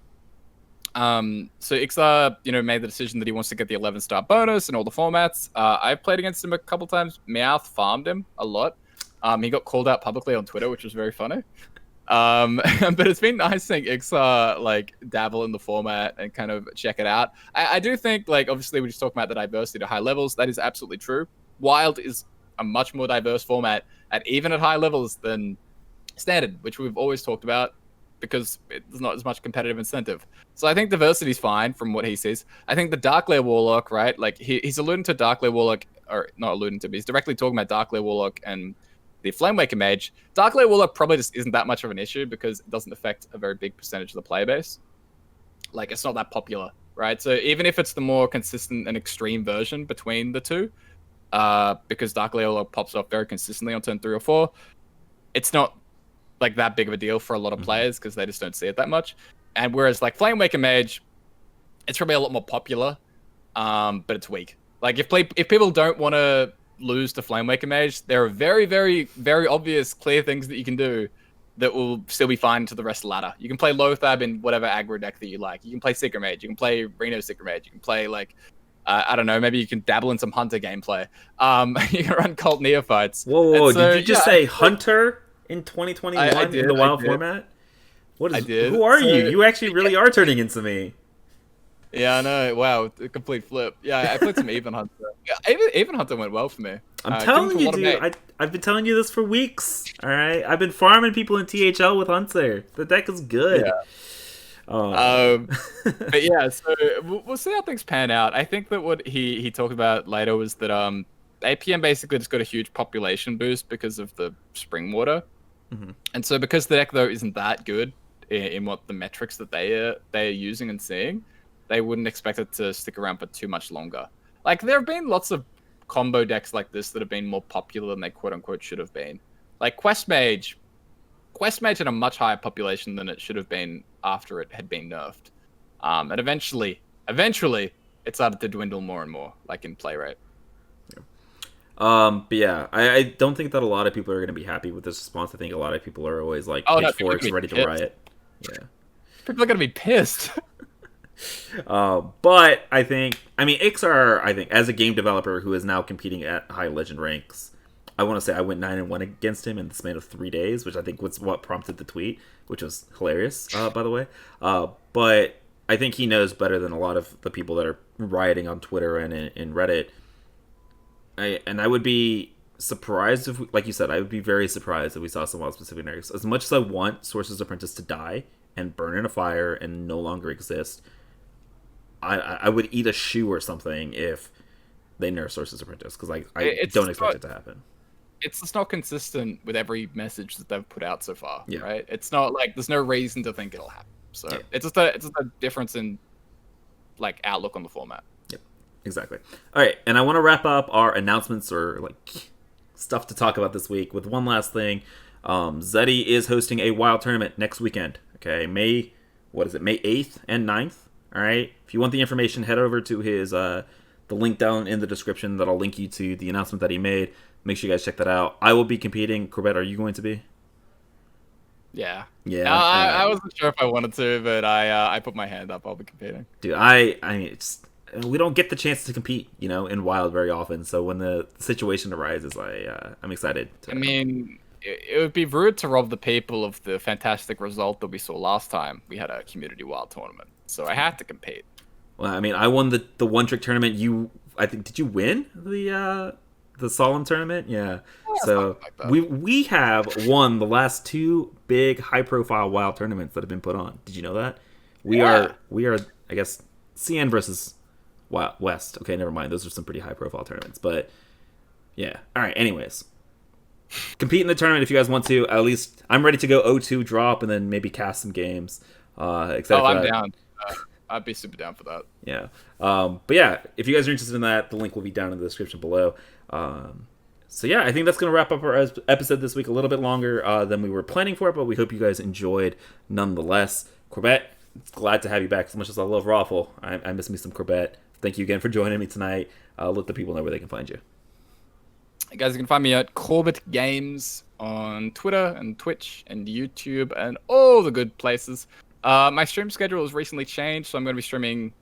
[SPEAKER 2] so Ixar, made the decision that he wants to get the 11-star bonus in all the formats. I've played against him a couple times. Meowth farmed him a lot. He got called out publicly on Twitter, which was very funny. But it's been nice seeing Ixar like dabble in the format and kind of check it out. I do think, like, obviously we just talked about the diversity to high levels. That is absolutely true. Wild is a much more diverse format even at high levels than Standard, which we've always talked about because there's not as much competitive incentive. So I think diversity is fine from what he says. I think the Darkglare Warlock, right? Like he's alluding to Darkglare Warlock, or not alluding to, but he's directly talking about Darkglare Warlock and the Flamewaker Mage. Darkglare Warlock probably just isn't that much of an issue because it doesn't affect a very big percentage of the player base. Like, it's not that popular, right? So even if it's the more consistent and extreme version between the two, because Darkglare Warlock pops off very consistently on turn 3 or 4, it's not like that big of a deal for a lot of players because they just don't see it that much. And whereas like Flamewaker Mage, it's probably a lot more popular, but it's weak. Like if people don't want to lose to Flamewaker Mage, there are very, very, very obvious, clear things that you can do that will still be fine to the rest of the ladder. You can play Lothab in whatever aggro deck that you like. You can play Secret Mage. You can play Reno Secret Mage. You can play like I don't know, maybe you can dabble in some Hunter gameplay. You can run Cult Neophytes.
[SPEAKER 1] Whoa, so, did you just say Hunter in 2021
[SPEAKER 2] I did,
[SPEAKER 1] in the Wild format? What is?
[SPEAKER 2] I did.
[SPEAKER 1] Who are you? You actually really are turning into me.
[SPEAKER 2] Yeah, I know. Wow, a complete flip. Yeah, I played some Even Hunter. Yeah, Even Hunter went well for me.
[SPEAKER 1] I'm telling you, dude. I've been telling you this for weeks. All right, I've been farming people in THL with Hunter. The deck is good.
[SPEAKER 2] Yeah. But yeah, so we'll see how things pan out. I think that what he talked about later was that APM basically just got a huge population boost because of the spring water, and so because the deck though isn't that good in what the metrics that they are using and seeing, they wouldn't expect it to stick around for too much longer. Like there have been lots of combo decks like this that have been more popular than they quote unquote should have been. Like Quest Mage had a much higher population than it should have been after it had been nerfed. And eventually, it started to dwindle more and more, like in play rate.
[SPEAKER 1] But yeah, I don't think that a lot of people are going to be happy with this response. I think a lot of people are always like pitchforks ready to riot. Yeah,
[SPEAKER 2] people are going to be pissed.
[SPEAKER 1] But Ixar, as a game developer who is now competing at high legend ranks, I want to say I went 9-1 against him in the span of 3 days, which I think was what prompted the tweet, which was hilarious, by the way. But I think he knows better than a lot of the people that are rioting on Twitter and in Reddit. I would be surprised if, like you said, I would be very surprised if we saw some wild specific nerfs. As much as I want Sorcerer's Apprentice to die and burn in a fire and no longer exist, I would eat a shoe or something if they nerf Sorcerer's Apprentice, because I don't expect it to happen.
[SPEAKER 2] It's just not consistent with every message that they've put out so far, right? It's not like there's no reason to think it'll happen. So it's just a difference in like outlook on the format.
[SPEAKER 1] Yep, exactly. All right, and I want to wrap up our announcements or like stuff to talk about this week with one last thing. Zeddy is hosting a wild tournament next weekend. Okay, May 8th and 9th. All right. If you want the information, head over to his the link down in the description that'll link you to the announcement that he made. Make sure you guys check that out. I will be competing. Corbett, are you going to be?
[SPEAKER 2] Yeah.
[SPEAKER 1] Yeah.
[SPEAKER 2] I wasn't sure if I wanted to, but I put my hand up. I'll be competing.
[SPEAKER 1] Dude, I mean, we don't get the chance to compete, in wild very often. So when the situation arises, I'm excited.
[SPEAKER 2] I mean, it would be rude to rob the people of the fantastic result that we saw last time. We had a community wild tournament, so I had to compete.
[SPEAKER 1] Well, I mean, I won the one trick tournament. I think, did you win the solemn tournament? Yeah. So like we have won the last two big high profile wild tournaments that have been put on. Did you know that? We are I guess CN versus West. Okay, never mind. Those are some pretty high profile tournaments, but yeah. All right. Anyways, compete in the tournament if you guys want to. At least I'm ready to go 0-2 drop and then maybe cast some games.
[SPEAKER 2] I'm down. I'd be super down for that.
[SPEAKER 1] Yeah. But yeah, if you guys are interested in that, the link will be down in the description below. So yeah, I think that's going to wrap up our episode this week. A little bit longer than we were planning for, but we hope you guys enjoyed nonetheless. Corbett, it's glad to have you back. As much as I love Raffle, I miss me some Corbett. Thank you again for joining me tonight. Let the people know where they can find you.
[SPEAKER 2] You guys can find me at CorbettGames on Twitter and Twitch and YouTube and all the good places. My stream schedule has recently changed, so I'm going to be streaming.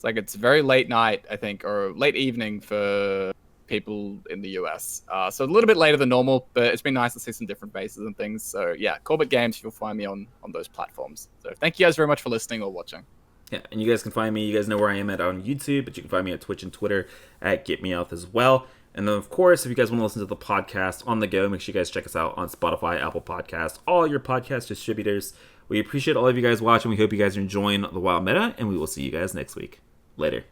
[SPEAKER 2] It's very late night, I think, or late evening for people in the US. So a little bit later than normal, but it's been nice to see some different faces and things. So yeah, CorbettGames, you'll find me on those platforms. So thank you guys very much for listening or watching.
[SPEAKER 1] Yeah, and you guys can find me. You guys know where I am at on YouTube, but you can find me at Twitch and Twitter at GetMeOut as well. And then, of course, if you guys want to listen to the podcast on the go, make sure you guys check us out on Spotify, Apple Podcasts, all your podcast distributors. We appreciate all of you guys watching. We hope you guys are enjoying the Wild Meta, and we will see you guys next week. Later.